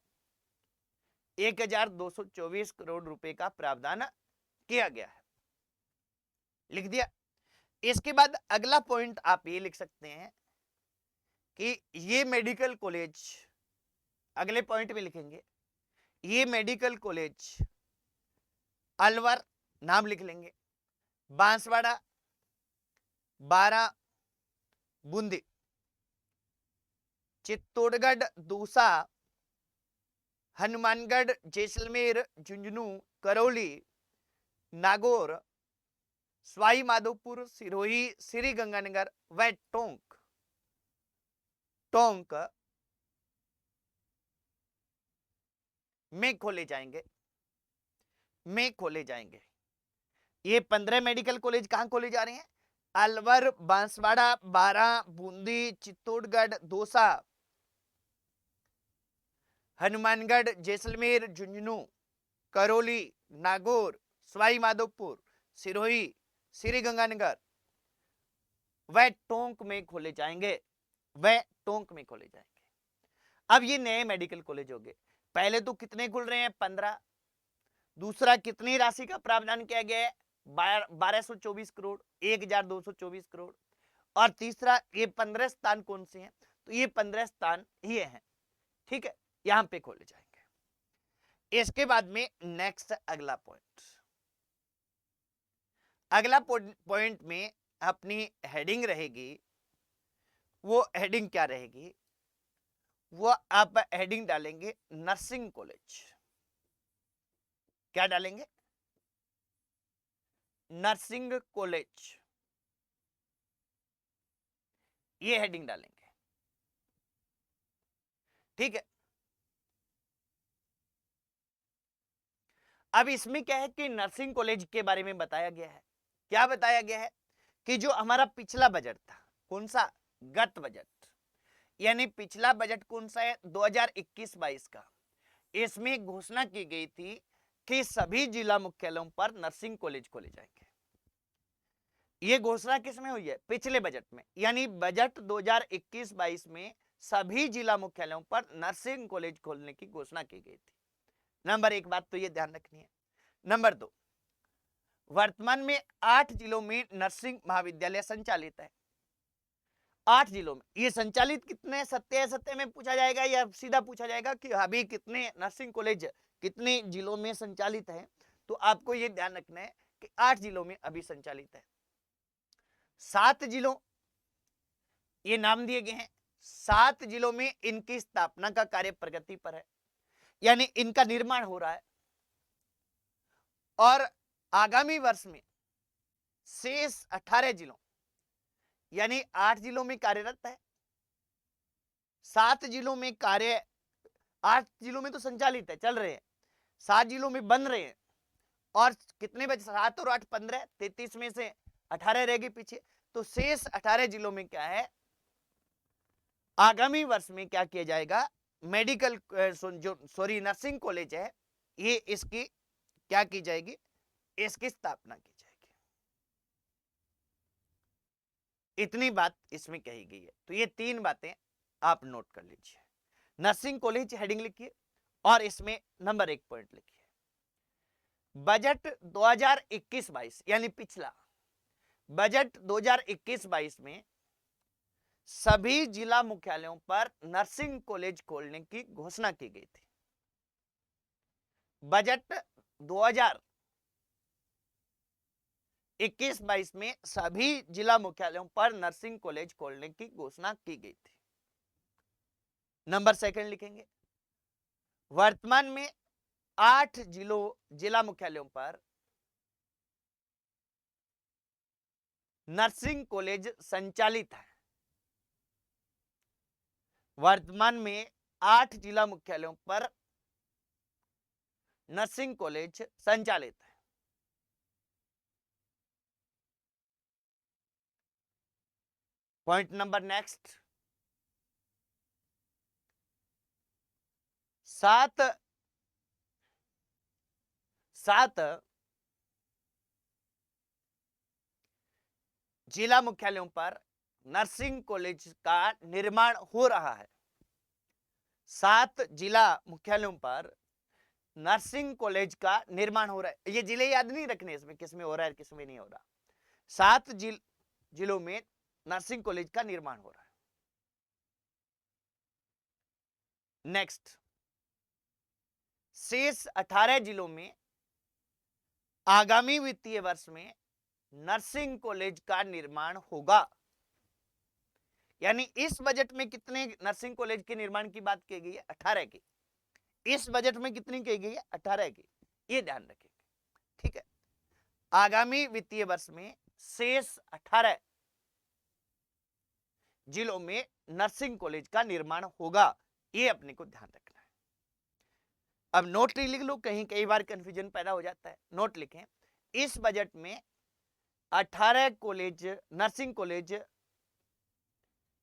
1224 करोड़ रुपए का प्रावधान किया गया है, लिख दिया। इसके बाद अगला पॉइंट आप ये लिख सकते हैं कि ये मेडिकल कॉलेज, अगले पॉइंट में लिखेंगे ये मेडिकल कॉलेज अलवर नाम लिख लेंगे, बांसवाड़ा, बारा, बूंदी, चित्तौड़गढ़, दौसा, हनुमानगढ़, जैसलमेर, झुंझुनू, करौली, नागौर, सवाई माधोपुर, सिरोही, श्री गंगानगर व टोंक में खोले जाएंगे, ये 15 मेडिकल कॉलेज कहां खोले जा रहे हैं, अलवर, बांसवाड़ा, बारा, बूंदी, चित्तौड़गढ़, दौसा, हनुमानगढ़, जैसलमेर, झुंझुनू, करौली, नागौर, सवाई माधोपुर, सिरोही, श्री गंगानगर व टोंक में खोले जाएंगे, अब ये नए मेडिकल कॉलेज हो गए। पहले तो कितने खुल रहे हैं, 15, दूसरा कितनी राशि का प्रावधान किया गया है, 1224 करोड़, 1224 करोड़, और तीसरा ये 15 स्थान कौन से हैं, तो ये 15 स्थान ये हैं, ठीक है, यहां पे खोले जाएंगे। इसके बाद में नेक्स्ट अगला पॉइंट में अपनी हेडिंग रहेगी, वो हेडिंग क्या रहेगी, वो आप हेडिंग डालेंगे नर्सिंग कॉलेज। क्या डालेंगे, नर्सिंग कॉलेज, ये हेडिंग डालेंगे, ठीक है। अब इसमें क्या है कि नर्सिंग कॉलेज के बारे में बताया गया है, क्या बताया गया है कि जो हमारा पिछला बजट था, कौन सा, गत बजट, यानी पिछला बजट कौन सा है, 2021-22 का, इसमें घोषणा की गई थी कि सभी जिला मुख्यालयों पर नर्सिंग कॉलेज खोले जाएंगे। यह घोषणा किसमें हुई है, पिछले बजट में, यानी बजट 2021-22 में सभी जिला मुख्यालयों पर नर्सिंग कॉलेज खोलने की घोषणा की गई थी। नंबर 1 बात तो यह ध्यान रखनी है। नंबर 2, वर्तमान में 8 जिलों में नर्सिंग महाविद्यालय संचालित है। 8 जिलों में। ये संचालित कितने सत्य असत्य में पूछा जाएगा या सीधा पूछा जाएगा कि अभी कितने नर्सिंग कॉलेज कितने जिलों में संचालित है, तो आपको ये ध्यान रखना है कि 8 जिलों में अभी संचालित है। 7 जिलों ये नाम दिए गए हैं, 7 जिलों में इनकी स्थापना का कार्य प्रगति पर है, यानी इनका निर्माण हो रहा है और आगामी वर्ष में शेष 18 जिलों यानी 8 जिलों में कार्यरत है, 7 जिलों में कार्य, 8 जिलों में तो संचालित है, चल रहे हैं, 7 जिलों में बन रहे हैं और कितने बचे 7 और 8 15, 33 में से 18 रहेगी पीछे, तो शेष 18 जिलों में क्या है, आगामी वर्ष में क्या किया जाएगा, मेडिकल जो सॉरी नर्सिंग कॉलेज है ये इसकी क्या की जाएगी, इसकी स्थापना की जाएगी। इतनी बात इसमें कही गई है। तो ये 3 बातें आप नोट कर लीजिए। नर्सिंग कॉलेज हेडिंग लिखिए और इसमें नंबर 1 पॉइंट लिखिए, बजट 2021-22 यानी पिछला बजट 2021-22 में सभी जिला मुख्यालयों पर नर्सिंग कॉलेज खोलने की घोषणा की गई थी। बजट 2021-22 में सभी जिला मुख्यालयों पर नर्सिंग कॉलेज खोलने की घोषणा की गई थी। नंबर 2 लिखेंगे, वर्तमान में 8 जिला मुख्यालयों पर नर्सिंग कॉलेज संचालित है। वर्तमान में 8 जिला मुख्यालयों पर नर्सिंग कॉलेज संचालित है। पॉइंट नंबर नेक्स्ट, 7 जिला मुख्यालयों पर नर्सिंग कॉलेज का निर्माण हो रहा है। 7 जिला मुख्यालयों पर नर्सिंग कॉलेज का निर्माण हो रहा है। ये जिले याद नहीं रखने इसमें किसमें हो रहा है किसमें नहीं हो रहा। 7 जिलों में नर्सिंग कॉलेज का निर्माण हो रहा है। नेक्स्ट, शेष 18 जिलों में आगामी वित्तीय वर्ष में नर्सिंग कॉलेज का निर्माण होगा। यानी इस बजट में कितने नर्सिंग कॉलेज के निर्माण की बात की गई है, 18 की। इस बजट में कितनी की गई है, 18 की। ये ध्यान रखेंगे, ठीक है। आगामी वित्तीय वर्ष में शेष 18 जिलों में नर्सिंग कॉलेज का निर्माण होगा, ये अपने को ध्यान रखना है। अब नोट लिख लो, कहीं कई बार कंफ्यूजन पैदा हो जाता है। नोट लिखें, इस बजट में 18 कॉलेज नर्सिंग कॉलेज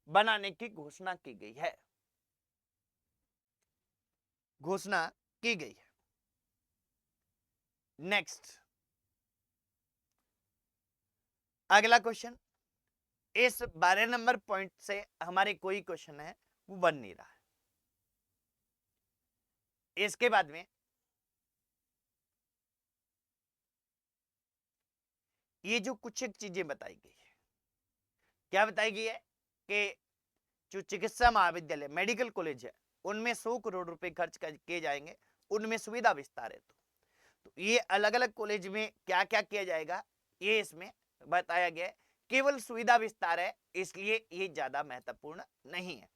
बनाने की घोषणा की गई है, घोषणा की गई है। नेक्स्ट, अगला क्वेश्चन, इस 12 नंबर पॉइंट से हमारे कोई क्वेश्चन है वो बन नहीं रहा है। इसके बाद में ये जो कुछ एक चीजें बताई गई है, क्या बताई गई है कि जो चिकित्सा महाविद्यालय मेडिकल कॉलेज है उनमें 100 करोड़ रुपए खर्च किए जाएंगे, उनमें सुविधा विस्तार है। तो ये अलग अलग कॉलेज में क्या क्या किया जाएगा ये इसमें बताया गया है। केवल सुविधा विस्तार है, इसलिए ये ज्यादा महत्वपूर्ण नहीं है।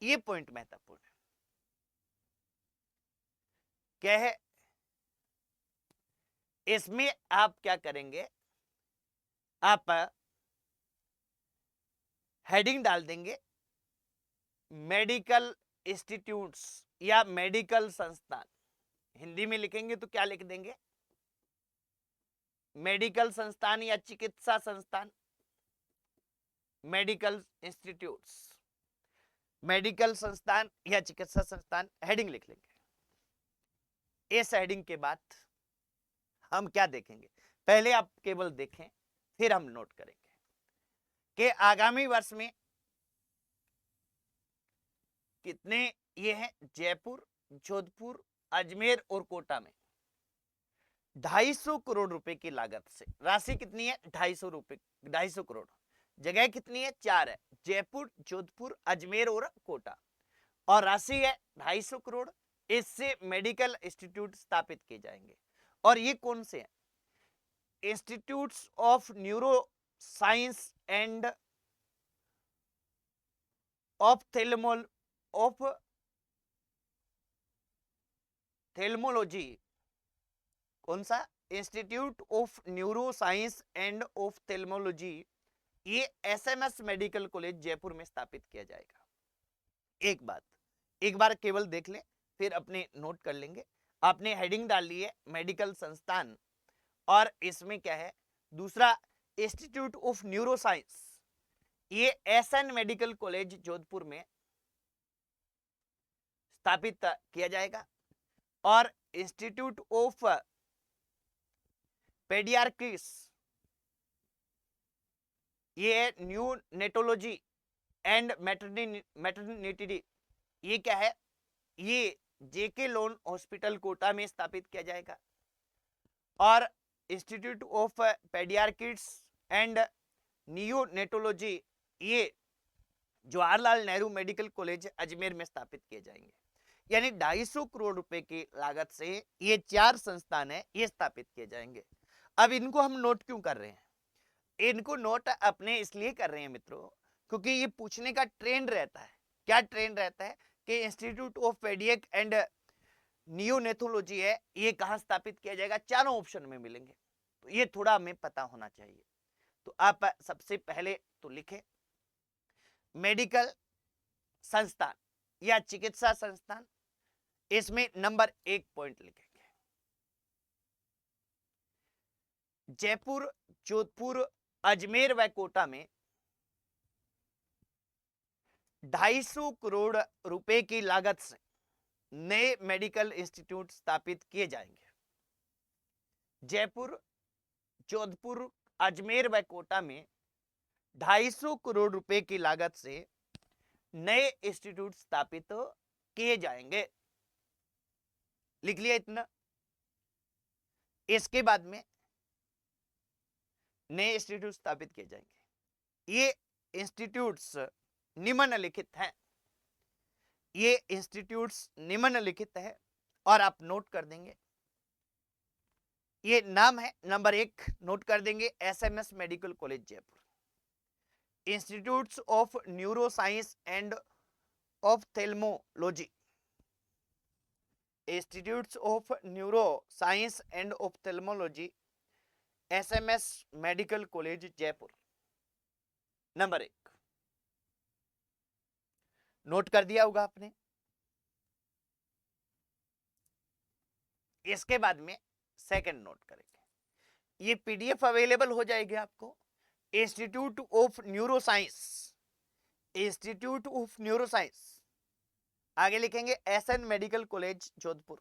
ये पॉइंट महत्वपूर्ण है। क्या है इसमें, आप क्या करेंगे, आप हेडिंग डाल देंगे मेडिकल इंस्टीट्यूट्स या मेडिकल संस्थान। हिंदी में लिखेंगे तो क्या लिख देंगे, मेडिकल संस्थान या चिकित्सा संस्थान, मेडिकल इंस्टीट्यूट्स, मेडिकल संस्थान या चिकित्सा संस्थान, हेडिंग लिख लेंगे। इस हेडिंग के बाद हम क्या देखेंगे, पहले आप केवल देखें फिर हम नोट करेंगे कि आगामी वर्ष में कितने ये हैं, जयपुर, जोधपुर, अजमेर और कोटा में 250 करोड़ रुपए की लागत से, राशि कितनी है 250 करोड़, जगह कितनी है 4 है, जयपुर, जोधपुर, अजमेर और कोटा, और राशि है 250 करोड़। इससे मेडिकल इंस्टीट्यूट स्थापित किए जाएंगे। और ये कौन से हैं? Institutes of neuro science and ophthalmology. कौन सा? Institute of neuro science and ophthalmology, ये एसएमएस मेडिकल कॉलेज जयपुर में स्थापित किया जाएगा। एक बात एक बार केवल देख लें, फिर अपने नोट कर लेंगे। आपने हेडिंग डाल ली है मेडिकल संस्थान, और इसमें क्या है दूसरा, इंस्टीट्यूट ऑफ न्यूरो साइंस, ये एसएन मेडिकल कॉलेज जोधपुर में स्थापित किया जाएगा। और इंस्टीट्यूट ऑफ पेडियाट्रिक्स, ये न्यूनेटोलॉजी एंड मैटरनिटी, ये क्या है? ये जेके लोन हॉस्पिटल कोटा में स्थापित किया जाएगा। और institute of paediatrics and neonatology, ये जवाहरलाल नेहरू मेडिकल कॉलेज अजमेर में स्थापित किए जाएंगे। यानी 250 करोड़ रुपए की लागत से ये 4 संस्थान है, ये स्थापित किए जाएंगे। अब इनको हम नोट क्यों कर रहे हैं? इनको नोट अपने इसलिए कर रहे हैं मित्रों, क्योंकि ये पूछने का ट्रेंड रहता है। क्या ट्रेंड रहता है? कि इंस्टीट्यूट ऑफ पेडियक एंड नियोनेथोलॉजी है, ये कहां स्थापित किया जाएगा? चारों ऑप्शन में मिलेंगे, तो ये थोड़ा हमें पता होना चाहिए। तो आप सबसे पहले तो लिखें मेडिकल संस्थान या चिकित्सा संस्थान, इसमें नंबर 1 पॉइंट लिखेंगे जयपुर, जोधपुर, अजमेर व कोटा में 250 करोड़ रुपए की लागत से नए मेडिकल इंस्टीट्यूट स्थापित किए जाएंगे। जयपुर, जोधपुर, अजमेर व कोटा में 250 करोड़ रुपए की लागत से नए इंस्टीट्यूट स्थापित किए जाएंगे। लिख लिया इतना। इसके बाद में नए इंस्टीट्यूट स्थापित किए जाएंगे। ये इंस्टीट्यूट्स निम्नलिखित हैं, ये इंस्टीट्यूट्स निम्नलिखित है, और आप नोट कर देंगे। ये नाम है, नंबर 1 नोट कर देंगे, SMS medical college Jaipur, institutes of neuro science and ophthalmology, institutes of neuro science and ophthalmology, SMS medical college Jaipur, number 1 note कर दिया होगा आपने। इसके बाद में सेकंड नोट करेंगे, ये पीडीएफ अवेलेबल हो जाएगी आपको, institute of neuro science, institute of neuro science, आगे लिखेंगे SN medical college Jodhpur,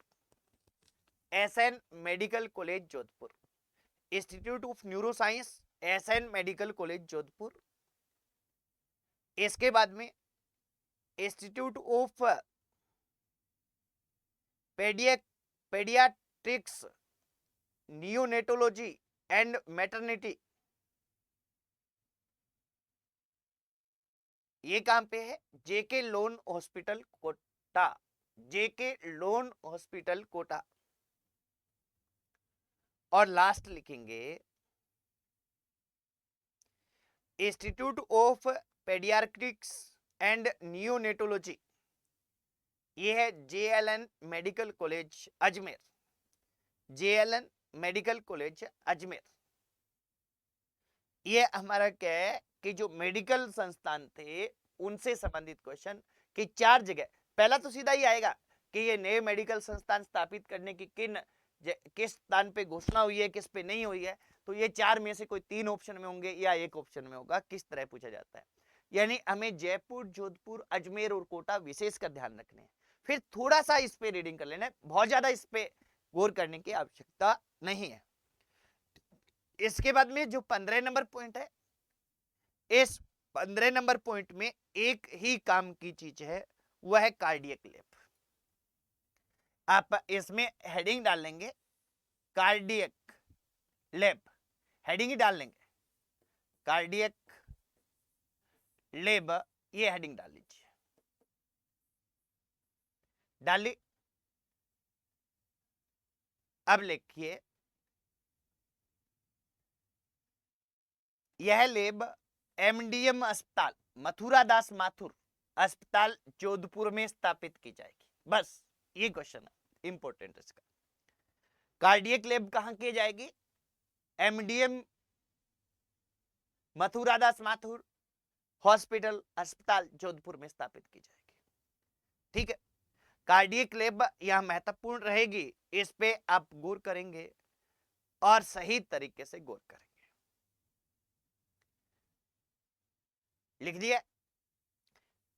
SN medical college Jodhpur, institute of neuro science, SN medical college Jodhpur. इसके बाद में institute of paediatrics, neonatology and maternity, ये कहां पे है? JK Lon hospital Kota, JK Lon hospital Kota. और लास्ट लिखेंगे institute of paediatrics and neonatology, ये है JLN medical college Ajmer, JLN medical college Ajmer. ये हमारा क्या है कि जो मेडिकल संस्थान थे उनसे संबंधित क्वेश्चन कि 4 जगह, पहला तो सीधा ही आएगा कि ये नए मेडिकल संस्थान स्थापित करने की किस स्थान पे घोषणा हुई है, किस पे नहीं हुई है, तो ये 4 में से कोई 3 ऑप्शन में होंगे या 1 ऑप्शन में होगा, किस तरह पूछा जाता है। यानी हमें जयपुर, जोधपुर, अजमेर और कोटा विशेष का ध्यान रखने हैं। फिर थोड़ा सा इस पे रीडिंग कर लेना है, बहुत ज्यादा इस पे गौर करने की आवश्यकता नहीं है। इसके बाद में जो 15 नंबर पॉइंट है, इस 15 नंबर पॉइंट में एक ही काम की चीज है, वह है कार्डियक लैब। आप इसमें हेडिंग डाल लेंगे कार्डियक लेब, हेडिंग ही डाल लेंगे, कार्डियक लेब, ये हेडिंग डाल लीजिए, डाल ली। अब लिखिए यह लेब एमडीएम अस्पताल मथुरा दास माथुर अस्पताल जोधपुर में स्थापित की जाएगी। बस ये क्वेश्चन है इंपॉर्टेंट इसका। कार्डियक लेब कहां की जाएगी? एमडीएम मथुरा दास माथुर हॉस्पिटल अस्पताल जोधपुर में स्थापित की जाएगी। ठीक है, कार्डियक लेब यह महत्वपूर्ण रहेगी, इस पे आप गौर करेंगे और सही तरीके से गौर करेंगे। लिख दिया।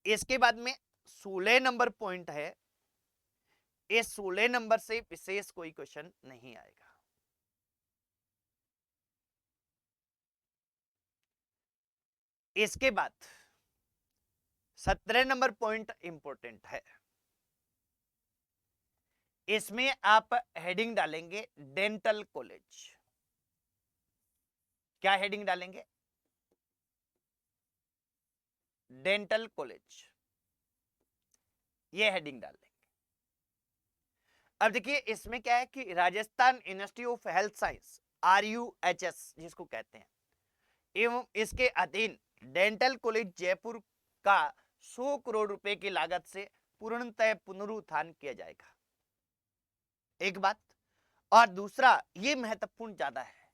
इसके बाद में 16 नंबर पॉइंट है, इस 16 नंबर से विशेष कोई क्वेश्चन नहीं आएगा। इसके बाद 17 नंबर पॉइंट इंपॉर्टेंट है, इसमें आप हेडिंग डालेंगे डेंटल कॉलेज। क्या हेडिंग डालेंगे? डेंटल कॉलेज, ये हेडिंग डाल देंगे। अब देखिए इसमें क्या है कि Rajasthan university of health science RUHS जिसको कहते हैं, एवं इसके अधीन डेंटल कॉलेज जयपुर का 100 करोड़ रुपए की लागत से पूर्णतः पुनरुत्थान किया जाएगा। एक बात, और दूसरा ये महत्वपूर्ण ज्यादा है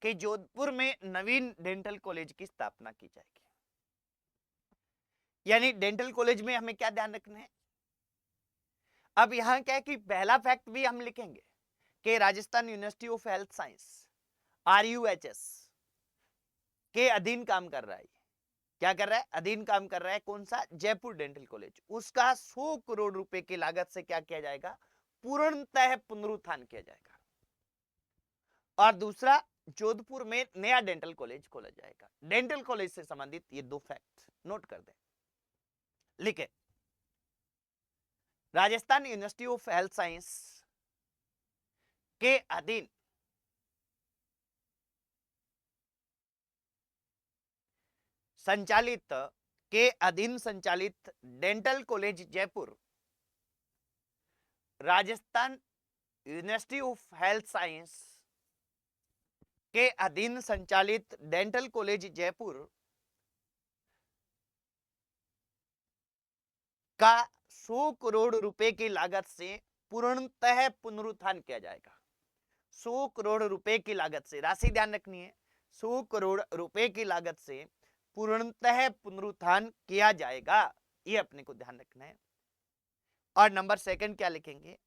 कि जोधपुर में नवीन डेंटल कॉलेज की स्थापना की जाएगी। यानी डेंटल कॉलेज में हमें क्या ध्यान रखना है? अब यहां क्या है कि पहला फैक्ट भी हम लिखेंगे कि Rajasthan university of health science RUHS के अधीन काम कर रहा है। क्या कर रहा है? अधीन काम कर रहा है। कौन सा? Jaipur dental college. उसका 100 करोड़ रुपए की लागत से क्या किया जाएगा? पूर्णतः पुनरुत्थान किया जाएगा। और दूसरा, जोधपुर में नया डेंटल कॉलेज खोला जाएगा। डेंटल कॉलेज से संबंधित ये दो फैक्ट नोट कर दें, लिखे। Rajasthan university of health science के अधीन संचालित dental college Jaipur Rajasthan university of health science के अधीन संचालित डेंटल कॉलेज जयपुर का 100 करोड़ रुपए की लागत से पूर्णतः पुनरुत्थान किया जाएगा। 100 करोड़ रुपए की लागत से, राशि ध्यान रखनी है, 100 करोड़ रुपए की लागत से पूर्णतः पुनरुत्थान किया जाएगा, ये अपने को ध्यान रखना है। और नंबर सेकंड क्या लिखेंगे?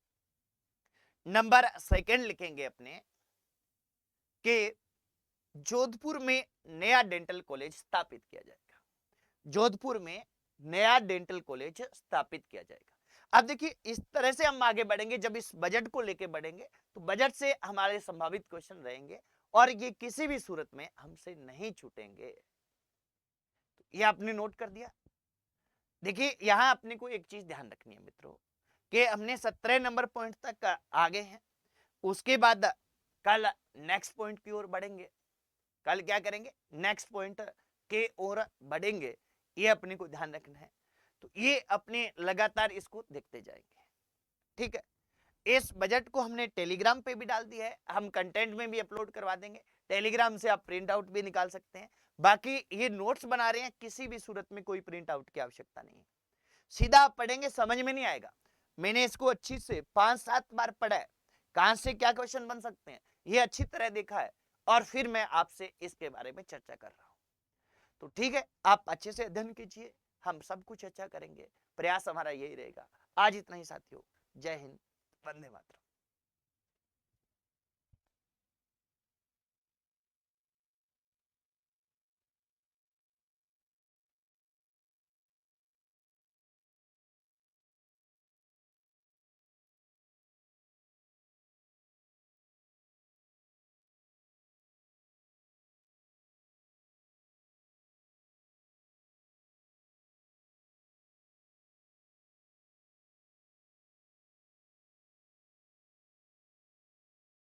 नंबर सेकंड लिखेंगे अपने कि जोधपुर में नया डेंटल कॉलेज स्थापित किया जाएगा। जोधपुर में नया डेंटल कॉलेज स्थापित किया जाएगा। अब देखिए इस तरह से हम आगे बढ़ेंगे, जब इस बजट को लेके बढ़ेंगे तो बजट से हमारे संभावित क्वेश्चन रहेंगे और ये किसी भी सूरत में हमसे नहीं छूटेंगे। तो ये आपने नोट कर दिया। देखिए यहां अपने को एक चीज ध्यान रखनी है मित्रों कि हमने 17 नंबर पॉइंट तक आगे हैं, उसके बाद कल नेक्स्ट पॉइंट की ओर बढ़ेंगे। कल क्या करेंगे? नेक्स्ट पॉइंट के ओर बढ़ेंगे, ये अपने को ध्यान रखना है। तो ये अपने लगातार इसको देखते जाएंगे। ठीक है, इस बजट को हमने टेलीग्राम पे भी डाल दिया है, हम कंटेंट में भी अपलोड करवा देंगे। टेलीग्राम से आप प्रिंट आउट भी निकाल सकते हैं। बाकी ये नोट्स बना रहे हैं, किसी भी सूरत में कोई प्रिंट आउट की आवश्यकता नहीं है। सीधा आप पढ़ेंगे, समझ में नहीं आएगा। मैंने इसको अच्छी से 5-7 बार पढ़ा है, कहां से क्या क्वेश्चन बन सकते हैं ये अच्छी तरह देखा है, और फिर मैं आपसे इसके बारे में चर्चा कर रहा हूं। तो ठीक है, आप अच्छे से अध्ययन कीजिए, हम सब कुछ अच्छा करेंगे, प्रयास हमारा यही रहेगा। आज इतना ही साथियों, जय हिंद, वंदे मातरम।